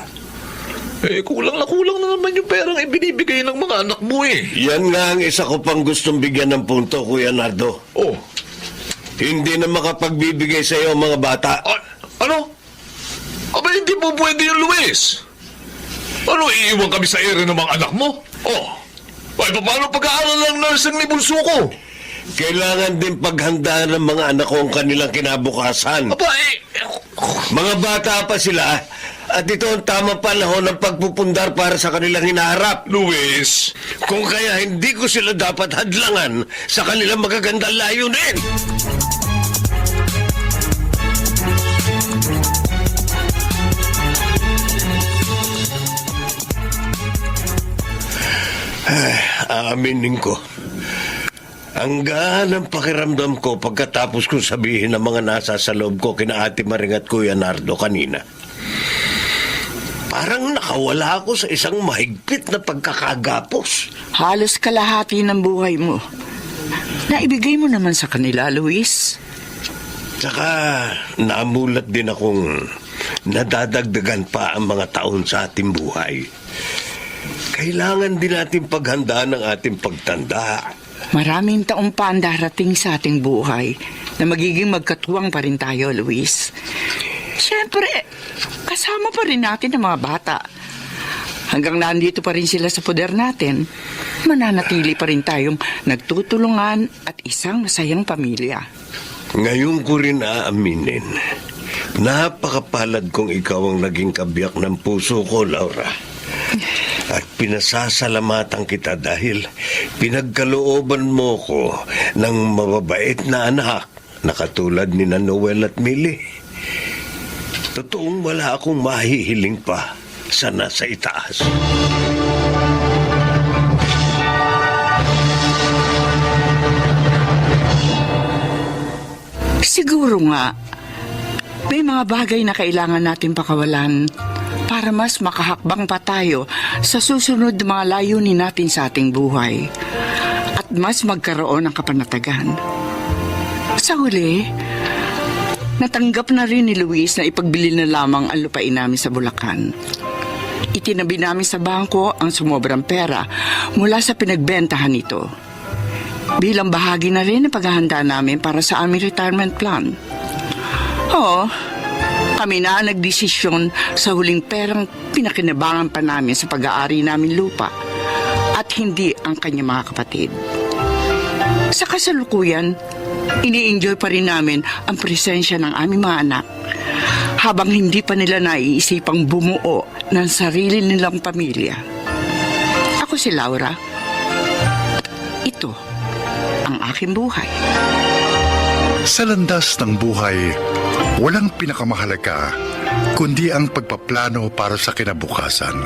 Kulang na naman yung perang ibinibigay ng mga anak mo eh. Yan nga ang isa ko pang gustong bigyan ng punto, Kuya Nardo. Oh. Hindi na makapagbibigay sa iyo mga bata. Ano? Aba, hindi po pwede yung Luis. Ano, iiwan kami sa ere ng mga anak mo? Ay, paano pag-aaral ng nursing ni Bunso ko? Kailangan din paghandaan ng mga anak ko ang kanilang kinabukasan. Aba, Mga bata pa sila at ito ang tamang panahon ng pagpupundar para sa kanilang hinaharap. Luis. Kung kaya hindi ko sila dapat hadlangan sa kanilang magagandang layunin. Aaminin ko. Ang gaan ng pakiramdam ko pagkatapos kong sabihin ng mga nasa sa loob ko kina Ate Maring at Kuya Nardo kanina. Parang nakawala ako sa isang mahigpit na pagkakagapos. Halos kalahati ng buhay mo. Naibigay mo naman sa kanila, Luis. Tsaka namulat din akong nadadagdagan pa ang mga taon sa ating buhay. Kailangan din natin paghandaan ang ating pagtanda. Maraming taong pa ang darating sa ating buhay. na magiging magkatuwang pa rin tayo, Luis. Siyempre, kasama pa rin natin ang mga bata. Hanggang nandito pa rin sila sa poder natin, mananatili pa rin tayong nagtutulungan at isang masayang pamilya. Ngayon ko rin aaminin, napakapalad kong ikaw ang naging kabiyak ng puso ko, Laura. At pinasasalamatan kita dahil pinagkalooban mo ko ng mababait na anak na katulad ni Noel at Millie. Totoong wala akong mahihiling pa sa nasa itaas. Siguro nga, may mga bagay na kailangan natin pakawalan para mas makahakbang pa tayo sa susunod na mga layunin natin sa ating buhay at mas magkaroon ng kapanatagan. Sa huli, natanggap na rin ni Luis na ipagbili na lamang ang lupain namin sa Bulacan. Itinabi namin sa bangko ang sumobrang pera mula sa pinagbentahan nito. Bilang bahagi na rin ng paghahanda namin para sa aming retirement plan. Oo, kami na ang nagdesisyon sa huling perang pinakinabangan pa namin sa pag-aari namin lupa at hindi ang kanyang mga kapatid. Sa kasalukuyan, ini-enjoy pa rin namin ang presensya ng aming mga anak habang hindi pa nila naiisipang bumuo ng sarili nilang pamilya. Ako si Laura. Ito ang aking buhay. Sa landas ng buhay, walang pinakamahalaga kundi ang pagpaplano para sa kinabukasan.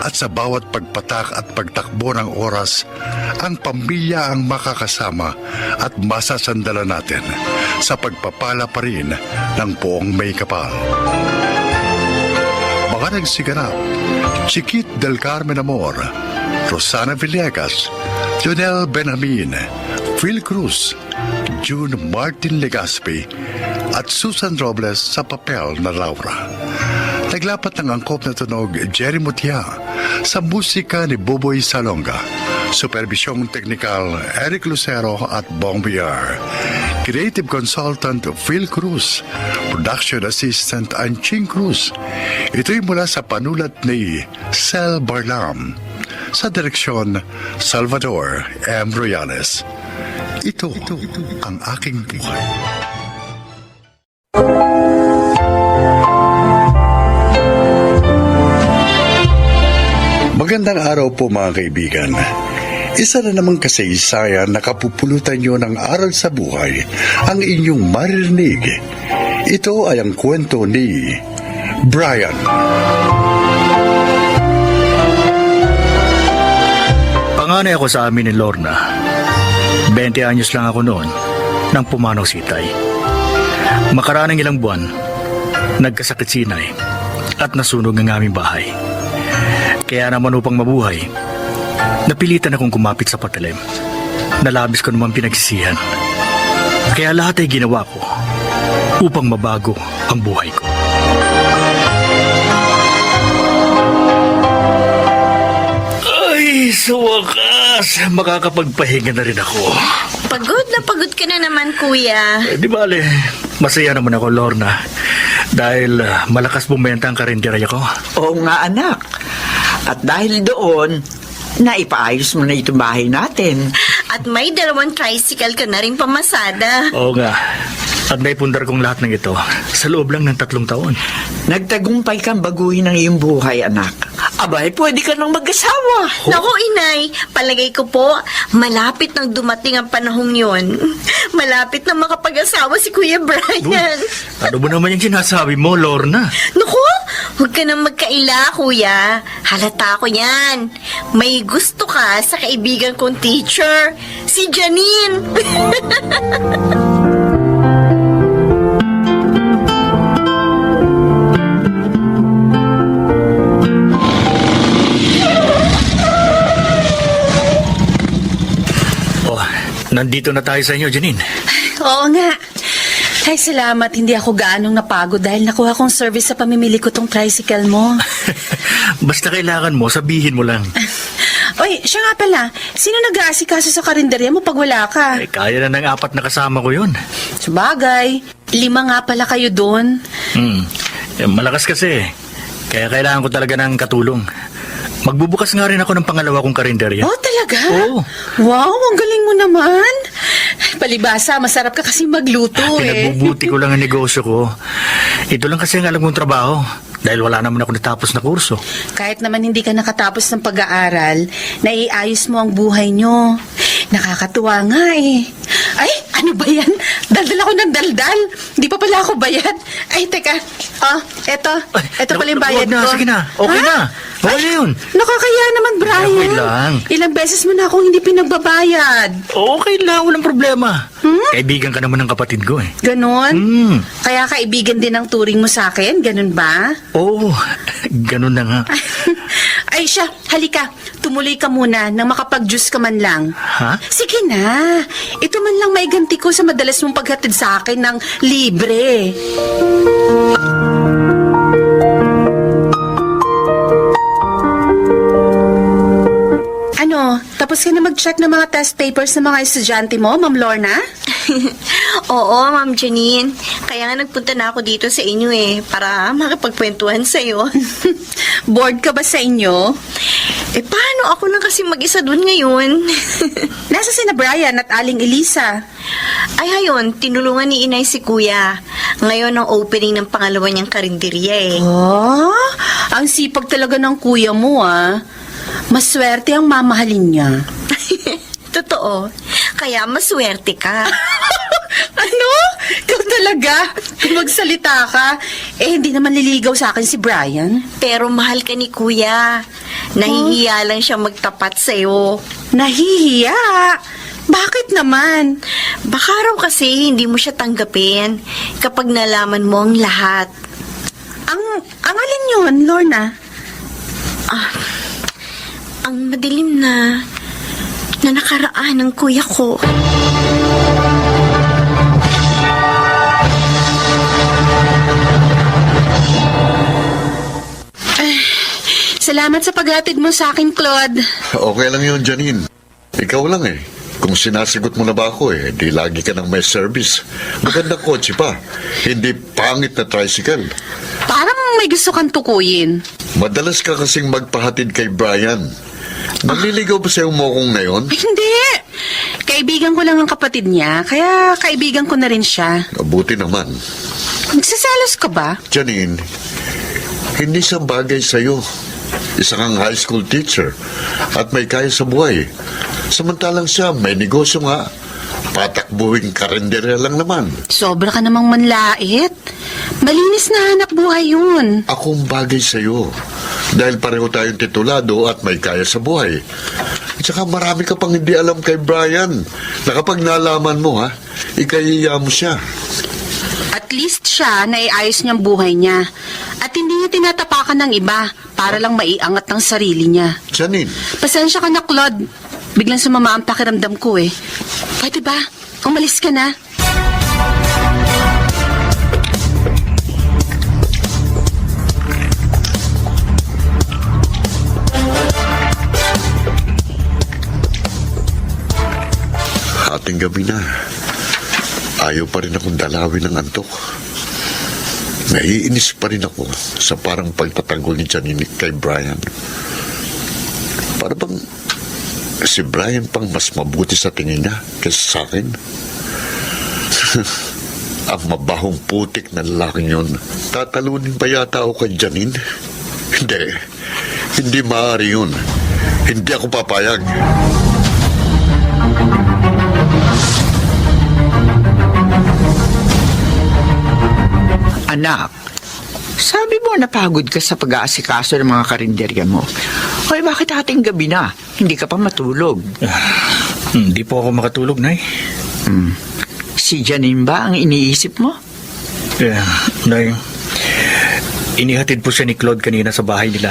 At sa bawat pagpatak at pagtakbo ng oras, ang pamilya ang makakasama at masasandalan natin sa pagpapala pa rin ng buong may kapal. Mga nagsiganap, Chiquit del Carmen Amor, Rosana Villegas, Jonel Benjamin, Phil Cruz, June Martin Legaspi, at Susan Robles sa papel na Laura. Naglapat ng angkop na tunog Jerry Mutia sa musika ni Buboy Salonga. Supervisyong teknikal Eric Lucero at Bong Villar. Creative consultant Phil Cruz. Production assistant Anching Cruz. Ito'y mula sa panulat ni Sel Barlam. Sa direksyon Salvador M. Royales. Ito ang aking buhay. Magandang araw po mga kaibigan. Isa na namang kasaysayan na kapupulutan nyo ng aral sa buhay ang inyong maririnig. Ito ay ang kwento ni Brian. Panganay ako sa amin ni Lorna. 20 anyos lang ako noon nang pumanaw si Tay. Makaraang ilang buwan, nagkasakit si Inay at nasunog ang aming bahay. Kaya naman upang mabuhay, napilitan akong kumapit sa patalim. Nalabis ko naman pinagsisihan. Kaya lahat ay ginawa ko upang mabago ang buhay ko. Ay, sa wakas, makakapagpahinga na rin ako. Pagod ka na naman, kuya. Di bale, masaya naman ako, Lorna. Dahil malakas bumenta ang karinderya ko. Oo nga, anak. At dahil doon, naipaayos mo na itong bahay natin. At may 2 tricycle ka na rin pamasada. Oo nga. At naipundar kong lahat ng ito sa loob lang ng 3 taon. Nagtagumpay kang baguhin ang iyong buhay, anak. Abay, pwede ka nang mag-asawa. Naku, inay, palagay ko po, malapit nang dumating ang panahong yon. Malapit nang makapag-asawa si Kuya Brian. Ano ba naman yung sinasabi mo, Lorna? Naku, huwag ka nang magkaila, kuya. Halata ko yan. May gusto ka sa kaibigan kong teacher, si Janine. Nandito na tayo sa inyo, Janine. Oo nga. Ay, salamat. Hindi ako gaanong napagod dahil nakuha kong service sa pamimili ko tong tricycle mo. Basta kailangan mo, sabihin mo lang. Oy, siya nga pala. Sino nag-aasikaso sa karinderya mo pag wala ka? Kaya na ng 4 na kasama ko yun. Sabagay, 5 nga pala kayo doon. Malakas kasi. Kaya kailangan ko talaga ng katulong. Magbubukas nga rin ako ng pangalawa kong karinderya. Oh, talaga? Oo. Wow, ang galing mo naman. Palibasa, masarap ka kasi magluto Pinagbubuti ko lang ang negosyo ko. Ito lang kasi ang alam kong trabaho. Dahil wala naman ako natapos na kurso. Kahit naman hindi ka nakatapos ng pag-aaral, naiayos mo ang buhay nyo. Nakakatuwa nga Ay, ano ba yan? Daldal ako ng daldal. Hindi pa pala ako bayad. Ay, teka. Eto pala yung bayad ko. Sige na. Okay Ha? na. Okay na yun. Nakakaya naman, Brian. Okay lang. Ilang beses mo na akong hindi pinagbabayad. Okay lang. Walang problema. Kaibigan ka naman ng kapatid ko eh. Ganon? Hmm. Kaya kaibigan din ang turing mo sa akin? Ganon ba? Oo. Ganun na nga. Ay siya, halika. Tumuloy ka muna nang makapag-juice ka man lang. Ha? Sige na. Ito man lang maiganti ko sa madalas mong paghatid sa akin ng libre. Ano, tapos ka na mag-check ng mga test papers ng mga estudyante mo, Ma'am Lorna? Oo, Ma'am Janine. Kaya nga nagpunta na ako dito sa inyo para makipagkwentuhan sa'yo. Bored ka ba sa inyo? Paano ako lang kasi mag-isa dun ngayon? Nasa sina Brian at Aling Elisa. Ay, hayon, tinulungan ni Inay si Kuya. Ngayon ang opening ng pangalawa niyang karinderya Oh, ang sipag talaga ng kuya mo Maswerte ang mamahalin niya. Totoo. Kaya maswerte ka. Ano? Ikaw talaga? Kung magsalita ka, hindi naman liligaw sa akin si Brian. Pero mahal ka ni Kuya. Nahihiya lang siya magtapat sa'yo. Nahihiya? Bakit naman? Baka raw kasi hindi mo siya tanggapin kapag nalaman mo ang lahat. Ang alin yun, Lorna? Ang madilim na nakaraan ng kuya ko. Salamat sa paghatid mo sa akin, Claude. Okay lang yun, Janine. Ikaw lang Kung sinasagot mo na ba ako di lagi ka nang may service. Magandang kotse pa. Hindi pangit na tricycle. Parang may gusto kang tukuyin. Madalas ka kasing magpahatid kay Brian. Naliligaw ba sa'yo mo kong ngayon? Hindi. Kaibigan ko lang ang kapatid niya, kaya kaibigan ko na rin siya. Mabuti naman. Nagsaselos ka ba? Janine, hindi siya bagay sa'yo. Isa kang high school teacher at may kaya sa buhay. Samantalang siya, may negosyo nga. Patakbuhin karinderya lang naman. Sobra ka namang manlait. Malinis na hanap buhay yun. Akong bagay sa'yo. Dahil pareho tayong titulado at may kaya sa buhay. At saka marami ka pang hindi alam kay Brian. Na kapag nalaman mo, ikahiya mo siya. At least siya, naiayos niyang buhay niya. At hindi niya tinatapakan ng iba para lang maiangat ng sarili niya. Janine. Pasensya ka na, Claude. Biglang sumama ang pakiramdam ko Pwede ba? Umalis ka na. Ating gabi na. Ayaw pa rin akong dalawin ng antok. Naiinis pa rin ako sa parang pagtatanggol ni Janine kay Brian. Para bang si Brian pang mas mabuti sa tingin niya kaysa sa akin? Ang mabahong putik na lalaking yun. Tatalunin ba yata ako kay Janine? Hindi maaari yun. Hindi ako papayag. Anak, sabi mo napagod ka sa pag-aasikaso ng mga karinderya mo. Hoy, bakit ating gabi na? Hindi ka pa matulog. Hindi po ako makatulog, Nay. Si Janine ba ang iniisip mo? Nay, inihatid po siya ni Claude kanina sa bahay nila.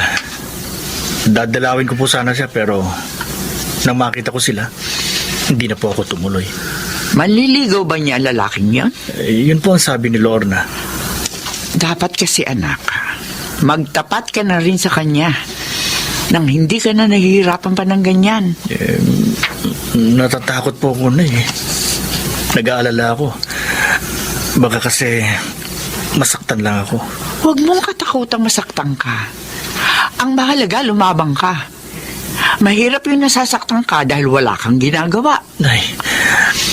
Dadalawin ko po sana siya pero nang makita ko sila, hindi na po ako tumuloy. Manliligaw ba niya ang lalaking yan? Yun po ang sabi ni Lorna. Dapat kasi anak, magtapat ka na rin sa kanya. nang hindi ka na nahihirapan pa ng ganyan. Natatakot po ako na eh. Nag-aalala ako. Baka kasi masaktan lang ako. Huwag mong katakutang masaktan ka. Ang mahalaga, lumabang ka. Mahirap yung nasasaktan ka dahil wala kang ginagawa. Nay,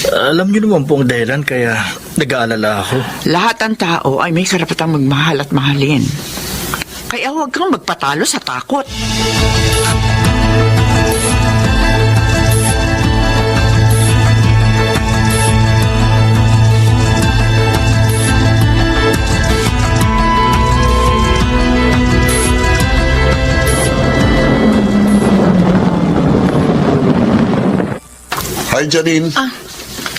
alam niyo naman pong dahilan kaya nag-aalala ako. Lahat ng tao ay may karapatang magmahal at mahalin. Kaya huwag kang magpatalo sa takot. Hi, Janine.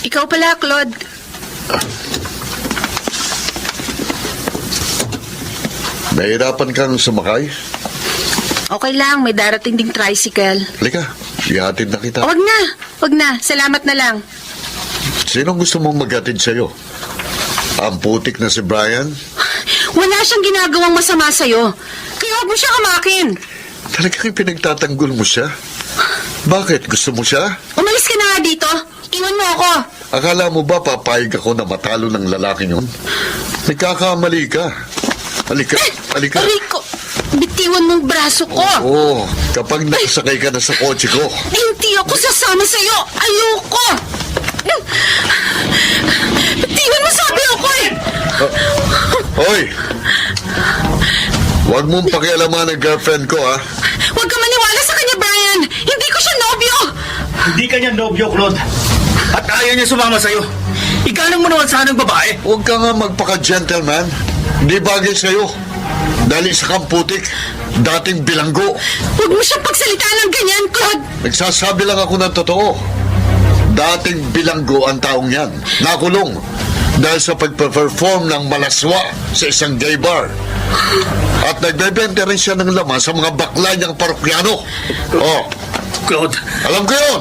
Ikaw pala, Claude. Nahirapan kang sumakay? Okay lang, may darating ding tricycle. Halika, ihatid na kita. Wag na. Salamat na lang. Sinong gusto mong maghatid sa'yo? Ang putik na si Brian? Wala siyang ginagawang masama sa'yo. Kaya huwag mo siya kamakin. Talagang pinagtatanggol mo siya? Bakit? Gusto mo siya? Umalis ka na nga dito. Iwan mo ako. Akala mo ba papayag ako na matalo ng lalaking yun? Nagkakamali ka. Halika, halika. Aray ko. Bitiwan mong braso ko. Oo, kapag nakasakay ka na sa kotse ko. Hindi ako sasama sa'yo. Ayoko. Bitiwan mo sabi ako eh. Hoy! Huwag mong pakialaman ang girlfriend ko, ha? Huwag ka maniwala sa kanya, Brian. Hindi ko siya nobyo. Hindi ka niya nobyo, Claude. At ayaw niya sumama sa'yo. Igalang mo naman sana ng babae. Huwag ka nga magpaka-gentleman. Hindi bagay sa'yo. Dahil isa kang putik, dating bilanggo. Huwag mo siyang pagsalitaan ng ganyan, Claude. Nagsasabi lang ako ng totoo. Dating bilanggo ang taong yan. Nakulong. Dahil sa pagpe-perform ng malaswa sa isang gay bar. At nagbebenta rin siya ng laman sa mga bakla niyang parokyano. Oh, Claude. alam ko yun.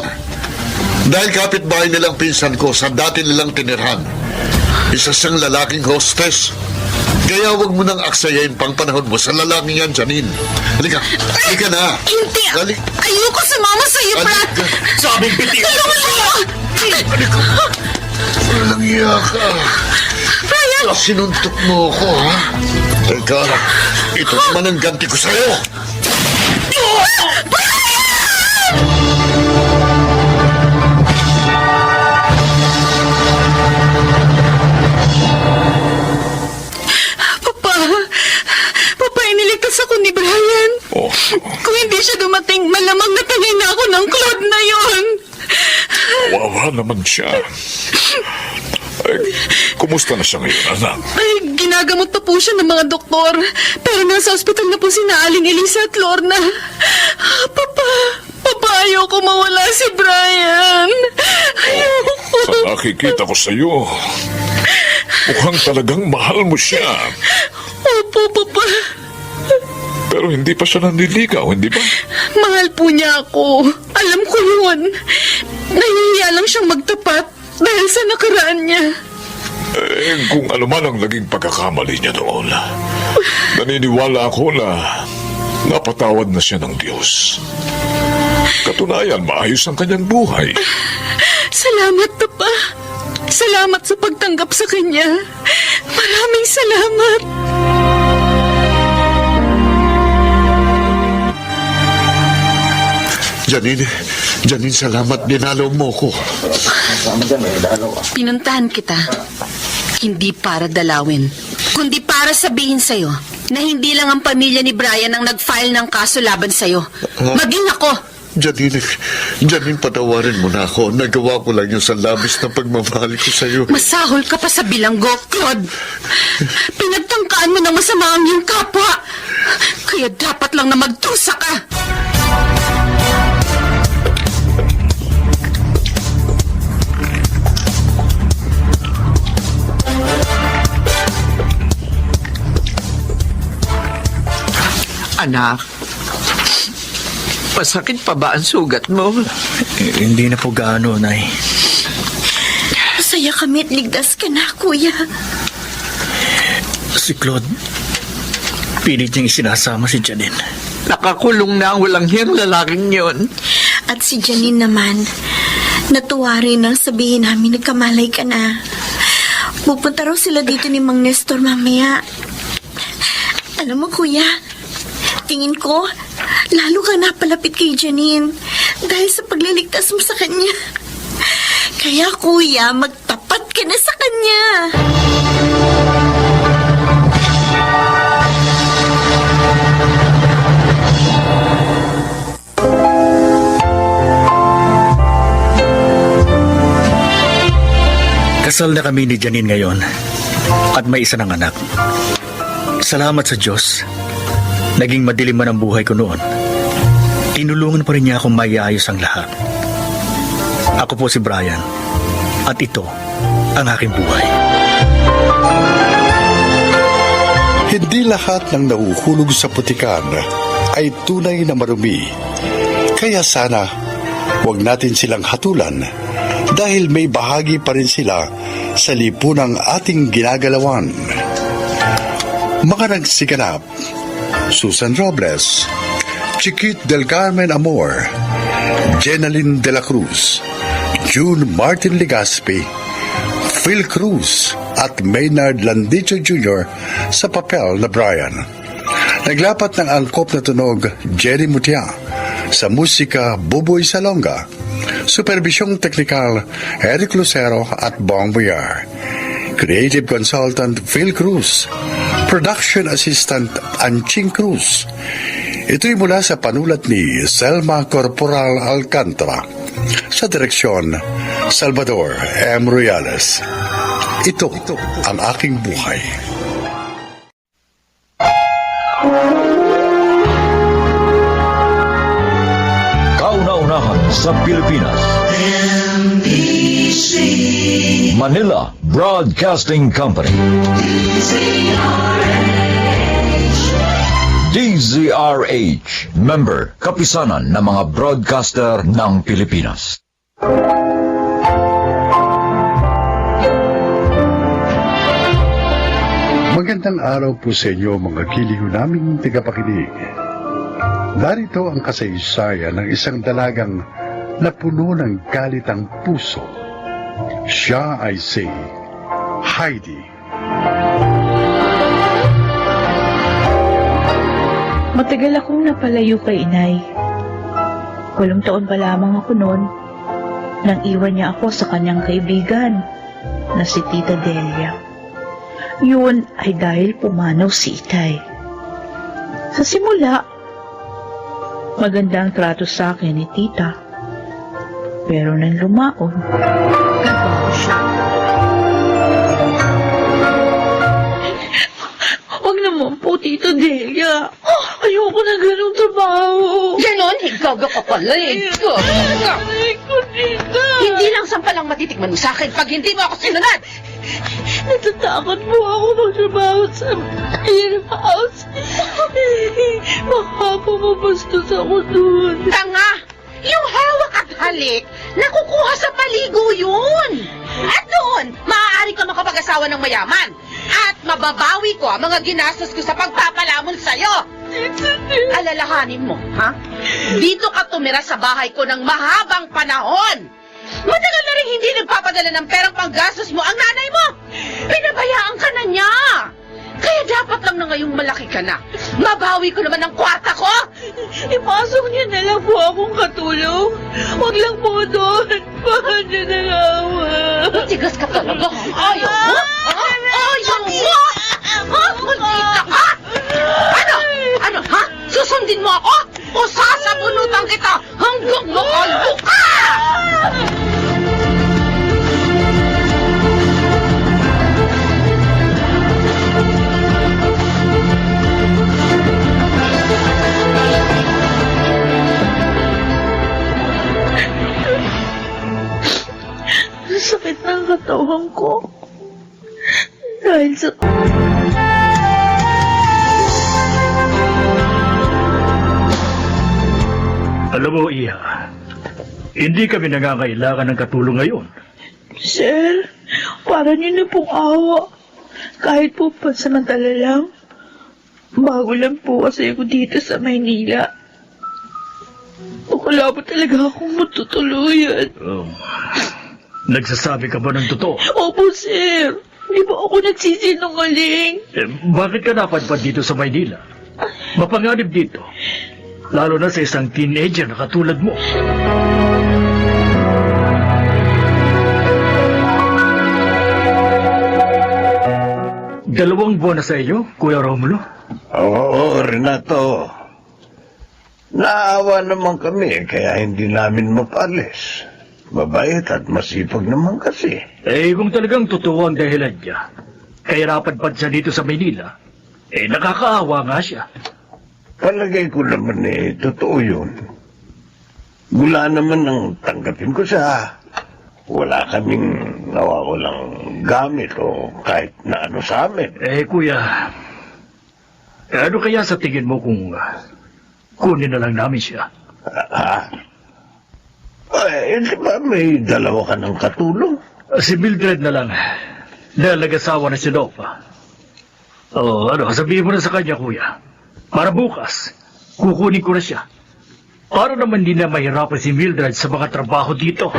Dahil kapitbahay nilang pinsan ko sa dati nilang tinirhan. Isa siyang lalaking hostess. Kaya huwag mo nang aksayain pang panahon mo sa lalaking yan, Janine. Halika, halika na. Hindi. Halika. Ayoko sumama sa'yo, Brad. Halika. Sabing bitiw. Tulungan mo. Halika. Walang iya ka. Brian. Sinuntok mo ako, ha? Teka, ito naman ang ganti ko sa'yo. Papa, iniligtas ako ni Brian. Oh, Kung hindi siya dumating, malamang natangay na ako ng Claude na yon. wawa naman siya. Ay, kumusta na siya ngayon, anak? Ay, ginagamot pa po siya ng mga doktor. Pero nasa ospital na po sina Aling Elisa at Lorna. Papa, ayoko mawala si Brian. Ayoko. Sa nakikita ko sa'yo, mukhang talagang mahal mo siya. Opo, Papa. Pero hindi pa siya nanliligaw, hindi ba? Mahal po niya ako. Alam ko yun. Nahihiya lang siyang magtapat dahil sa nakaraan niya. Eh, kung ano man ang naging pagkakamali niya noon, naniniwala ako na napatawad na siya ng Diyos. Katunayan, maayos ang kanyang buhay. Salamat, Papa. Salamat sa pagtanggap sa kanya. Maraming salamat. Janine, salamat. Dinalaw mo ko. Pinuntahan kita. Hindi para dalawin, kundi para sabihin sa'yo na hindi lang ang pamilya ni Brian ang nag-file ng kaso laban sa'yo. Maging ako. Janine, patawarin mo na ako. Nagawa ko lang yung sa labis na pagmamahal ko sa'yo. Masahol ka pa sa bilanggo, Claude. Pinagtangkaan mo ng masama ang iyong kapwa. Kaya dapat lang na magtusa ka. Anak, masakit pa ba ang sugat mo? Hindi na po gaano, Nay. Masaya kami at ligtas ka na, Kuya. Si Claude, pilit niyang isinasama si Janine Nakakulong na ang walang hiyang lalaking yon. At si Janine naman, natuwa rin nang sabihin namin nagkamalay ka na. Pupunta raw sila dito ni Mang Nestor mamaya. Alam mo, kuya, tingin ko, lalo ka napalapit kay Janine dahil sa pagliligtas mo sa kanya. Kaya, kuya, magtapat ka na sa kanya. Kasal na kami ni Janine ngayon at may isa ng anak. Salamat sa Diyos. Naging madilim man ang buhay ko noon. Tinulungan pa rin niya akong maiayos ang lahat. Ako po si Brian at ito ang aking buhay. Hindi lahat ng nahuhulog sa putikan ay tunay na marumi. Kaya sana, huwag natin silang hatulan dahil may bahagi pa rin sila sa lipunang ating ginagalawan. Mga nagsiganap, Susan Robles, Chiquit del Carmen Amor, Jenaline de la Cruz, June Martin Legaspi, Phil Cruz at Maynard Landicho Jr. sa papel na Brian. Naglapat ng angkop na tunog Jerry Mutia, sa musika Buboy Salonga, supervisyong teknikal Eric Lucero at Bong Boyar, creative consultant Phil Cruz, production assistant Anching Cruz. Ito'y mula sa panulat ni Selma Corporal Alcantara, sa direksyon Salvador M. Royales. Ito ang aking buhay. Kauna-unahan sa Pilipinas. Manila Broadcasting Company. DZRH, member, kapisanan ng mga broadcaster ng Pilipinas. Magandang araw po sa inyo mga giliw naming tagapakinig. Narito ang kasaysayan ng isang dalagang napuno ng galit ang puso. Siya ay si Heidi. Matagal akong napalayo kay inay. 8 taon pa lamang ako noon nang iwan niya ako sa kanyang kaibigan na si Tita Delia. Yun ay dahil pumanaw si Itay. Sa simula, maganda ang trato sa akin ni Tita. Pero nang lumaon, nagbago siya. Huwag naman po, Tita Delia. Ayoko na ganong trabaho. Ganon, higaga ka pala eh. Ay ko, Tita. Hindi lang sampalang matitikman mo sa akin pag hindi mo ako sinunod. Natatakot po ako magtrabaho sa house. Baka po mabastos ako doon. Tanga! Yung hawak at halik, nakukuha sa paligo yun. At doon, maaari ka makapag-asawa ng mayaman. At mababawi ko ang mga ginastos ko sa pagpapalamon sa'yo. Alalahanin mo, ha? Dito ka tumira sa bahay ko ng mahabang panahon. Matagal na rin hindi nagpapadala ng perang panggastos mo ang nanay mo. Pinabayaan ka na niya. Kaya dapat lang na ngayong malaki ka na. Mabawi ko naman ang kwarta ko. Ipasok niyo na lang po akong katulong. Huwag lang po doon. Baka niyo na awa. Tigas ka talaga. Ayaw mo? Ha? Ayaw mo? Ha? Maldita ka? Ano? Ano, ha? Susundin mo ako? O sasabunutan kita hanggang makalbo ka? Sakit ng katawan ko. Dahil sa... Alam mo, Iha, hindi kami nangangailangan ng katulong ngayon. Sir, para niyo na pong awa. Kahit po pansamantala lang. Bago lang po kasi ako dito sa Maynila. Wala po talaga akong matutuluyan. Oh. Nagsasabi ka ba ng totoo? Opo, sir. Di ba ako nagsisinungaling? Bakit ka napadpad dito sa Maynila? Mapanganib dito. Lalo na sa isang teenager na katulad mo. Dalawang buwan na sa iyo, Kuya Romulo. Oo, Renato. Naawa naman kami kaya hindi namin mapalis. Mabait at masipag naman kasi. Kung talagang totoo ang dahilan niya, kaya napadpad siya dito sa Maynila, nakakaawa nga siya. Palagay ko naman totoo yun. Gula naman ang tanggapin ko siya. Wala kaming nawawalang gamit o kahit na ano sa amin. Kuya, ano kaya sa tingin mo kung kunin na lang namin siya? Di ba may dalawa ka ng katulong? Si Mildred na lang. Dahil nag-asawa na si Nova. Sabihin mo na sa kanya, Kuya. Para bukas, kukunin ko na siya. Para naman din na mahirapan si Mildred sa mga trabaho dito.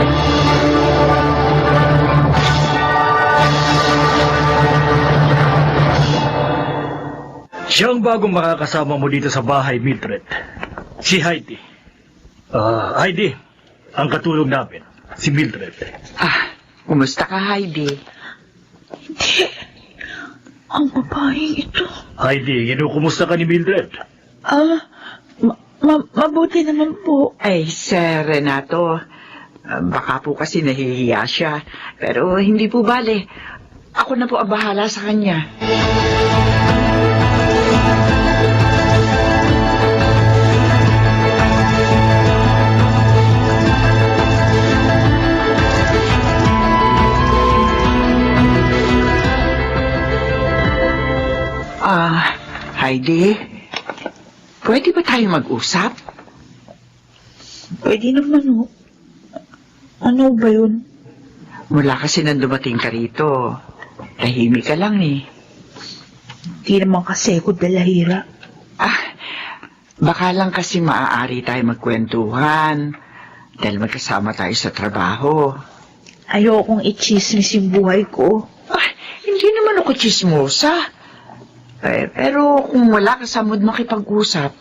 Siya ang bagong makakasama mo dito sa bahay, Mildred. Si Heidi. Heidi, ang katulong namin, si Mildred. Kumusta ka, Heidi? Ang babaeng ito. Heidi, kinukumusta ka ni Mildred? Mabuti naman po. Ay, Sir Renato, baka po kasi nahihiya siya. Pero hindi po bale. Ako na po ang bahala sa kanya. Heidi, pwede ba tayo mag-usap? Pwede naman o. Ano ba yun? Mula kasi nang dumating ka rito, tahimik ka lang eh. Di naman kasi ako dalahira. Baka lang kasi maaari tayo magkwentuhan dahil magkasama tayo sa trabaho. Ayokong i-chismis yung buhay ko. Hindi naman ako chismosa. Pero kung wala ka sa mood makipag-usap,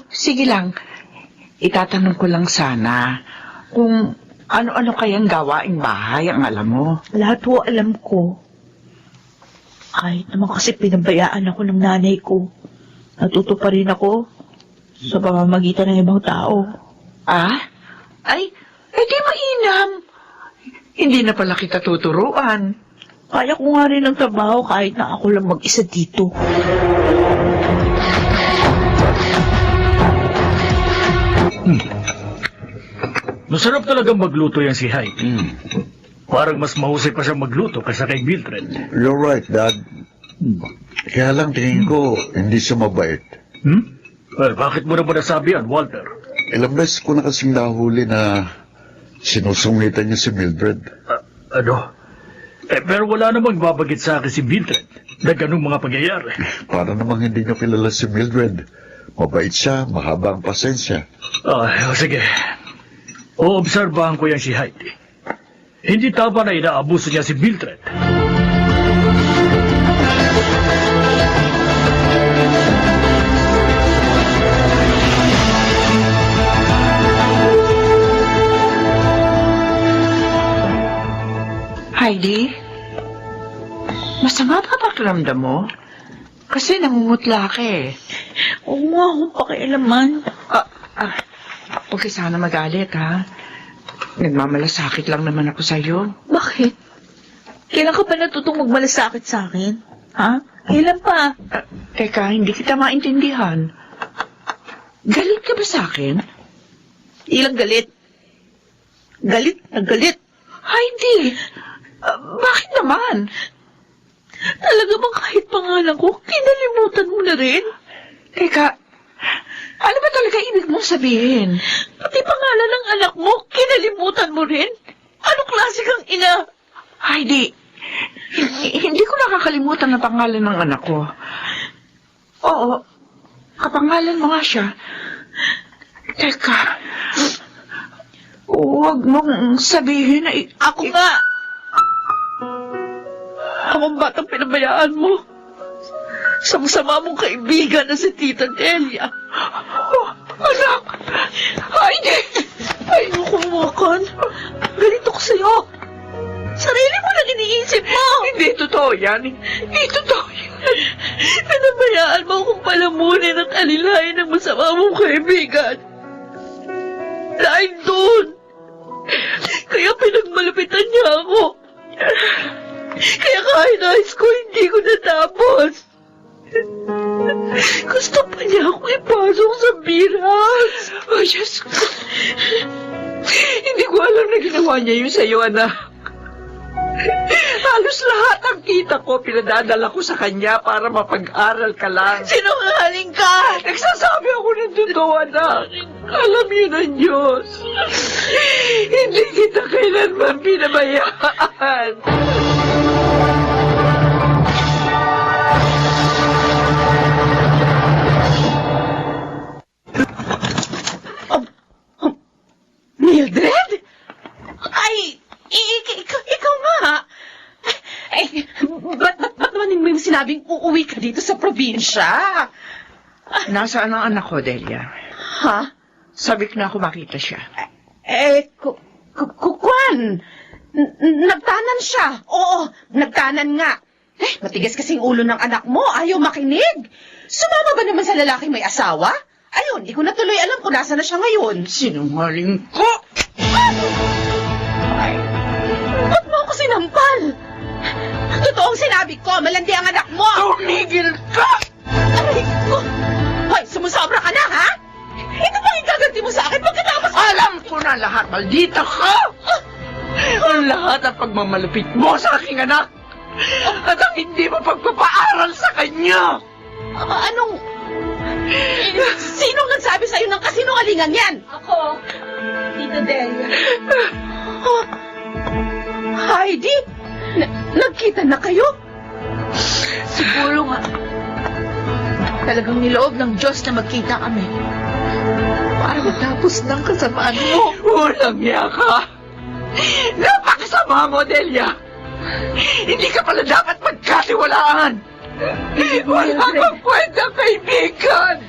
sige lang. Itatanong ko lang sana kung ano-ano kayang gawaing bahay ang alam mo. Lahat po alam ko. Kahit naman kasi pinabayaan ako ng nanay ko. Natuto pa rin ako sa pamamagitan ng ibang tao. Di mainam. Hindi na pala kita tuturuan. Kaya ko nga rin ang trabaho kahit na ako lang mag-isa dito. Masarap talagang magluto yan si Heidi. Parang mas mahusay pa siya magluto kaysa kay Mildred. You're right, Dad. Kaya lang tingin ko, hindi siya mabait. Well, bakit mo naman nasabi yan, Walter? Ilang beses ko na kasing nahuli na sinusungitan niya si Mildred. Pero wala namang babagit sa akin si Mildred na ganung mga pangyayari. Para namang hindi niyo kilala si Mildred. Mabait siya, mahaba ang pasensya. Sige. Oobserbahan ko yan si Heidi. Hindi tama na inaabuso niya si Mildred. Heidi, masama ba pakiramdam mo? Kasi namumutla ka eh. Huwag mo akong pakialaman. Huwag ka sana magalit, ha? Nagmamalasakit lang naman ako sa'yo. Bakit? Kailan ka pa natutong magmalasakit sa akin? Ha? Kailan pa? Teka, hindi kita maintindihan. Galit ka ba sa akin? Ilang galit? Galit na galit. Heidi, bakit naman? Talaga bang kahit pangalan ko, kinalimutan mo na rin? Teka, ano ba talaga ibig mong sabihin? Pati pangalan ng anak mo, kinalimutan mo rin? Anong klase kang ina? Heidi, hindi ko nakakalimutan ang pangalan ng anak ko. Oo. Kapangalan mo nga siya. Teka. Huwag mong sabihin na Ako nga! Ang batang pinabayaan mo. Sa masama mong kaibigan na si Tita Delia. Anak! Heidi! Ayoko makan. Ganito ko sa'yo. Sarili mo lang iniisip mo. Hindi totoo yan. Hindi totoo yan. Pinabayaan mo akong palamunin at alilayin ng masama mong kaibigan. Dahil doon. Kaya pinagmalupitan niya ako. Kaya kahit high school, hindi ko natapos. Gusto pa niya ako ipasok sa biras. Oh, Diyos ko. Hindi ko alam na ginawa niya yun sa'yo, anak. Halos lahat ang kita ko, pinadadala ko sa kanya para mapag-aral ka lang. Sinungaling ka! Nagsasabi ako ng totoo, anak. Alam yun ng Diyos. Hindi kita kailanman pinabayaan. Mildred? Ay, ikaw nga. Ba't naman mo yung sinabing uuwi ka dito sa probinsya? Nasaan ang anak ko, Delia? Ha? Sabik na ako makita siya. Kwan. Nagtanan siya. Oo, nagtanan nga. Matigas kasing ulo ng anak mo. Ayaw makinig. Sumama ba naman sa lalaking may asawa? Ayun, ikaw na tuloy alam kung nasa na siya ngayon. Sinungaling ko! Ba't mo ako sinampal? Totoong sinabi ko, malandi ang anak mo! Tumigil ka! Aray ko! Hoy, sumusobra ka na, ha? Ito bang igaganti mo sa akin pagkatapos... Alam ko na lahat, maldita ka! Ang lahat ang pagmamalupit mo sa aking anak! At ang hindi mo pagpapaaral sa kanya! Anong... Sinong nagsabi sa'yo ng kasinungalingan yan? Ako, Tita Delia. Heidi? Nagkita na kayo? Siguro nga. Talagang niloob ng Diyos na magkita kami. Para matapos ng kasamaan mo. Walang niya ka! Napakasama mo, Delia! Hindi ka pala dapat magkatiwalaan! Wala kang kwentang kaibigan!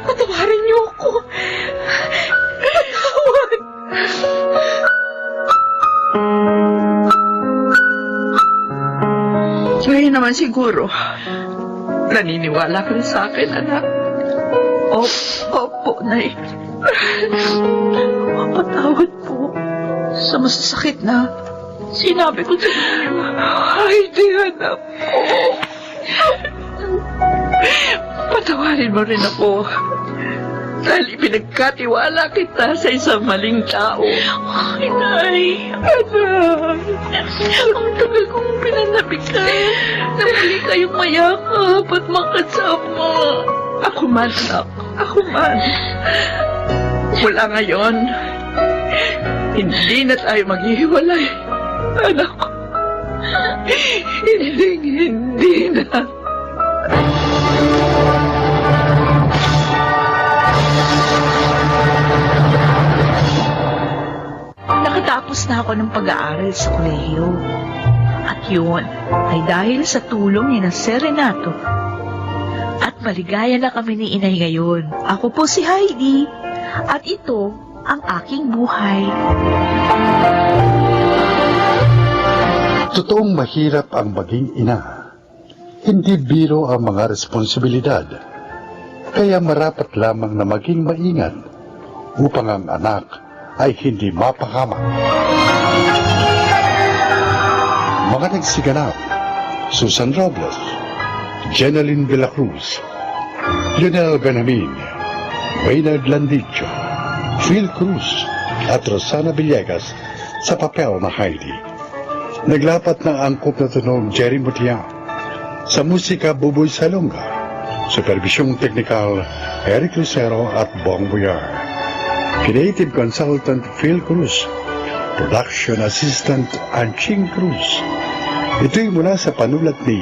Patawarin niyo ako. Patawad. Ngayon naman siguro, naniniwala ka na sa akin, anak. Opo, Nay. Patawad po sa masasakit na sinabi ko sa inyo. Heidi, anak ko. Patawarin mo rin ako. Dahil ipinagkatiwala kita sa isang maling tao. Ay, Nay. Anak. Ang tagal kong pinanabikan na muli kayong mayakap at makasama. Ako man, anak. Ako man. Mula ngayon, hindi na tayo maghihiwalay. Anak ko. Hindi na. Nakatapos na ako ng pag-aaral sa kolehiyo. At yun ay dahil sa tulong ni na Sir Renato. At maligaya na kami ni Inay ngayon. Ako po si Heidi. At ito ang aking buhay. Totoong mahirap ang maging ina. Hindi biro ang mga responsibilidad. Kaya marapat lamang na maging maingat upang ang anak ay hindi mapahamak. Mga nagsiganap: Susan Robles, Jeneline de la Cruz, Lionel Benjamin, Maynard Landicho, Phil Cruz at Rosana Villegas sa papel na Heidi. Naglapat ng angkop na tunog Jerry Mutiang. Sa musika, Buboy Salonga. Supervisyong teknikal, Eric Lucero at Bong Boyar. Creative Consultant, Phil Cruz. Production Assistant, Anching Cruz. Ito'y mula sa panulat ni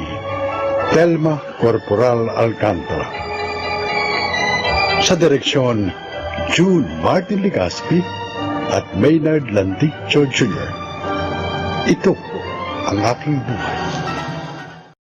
Telma Corporal Alcantara. Sa direksyon, June Martin Ligaspi at Maynard Landicho Jr. Ito ang aking buhay.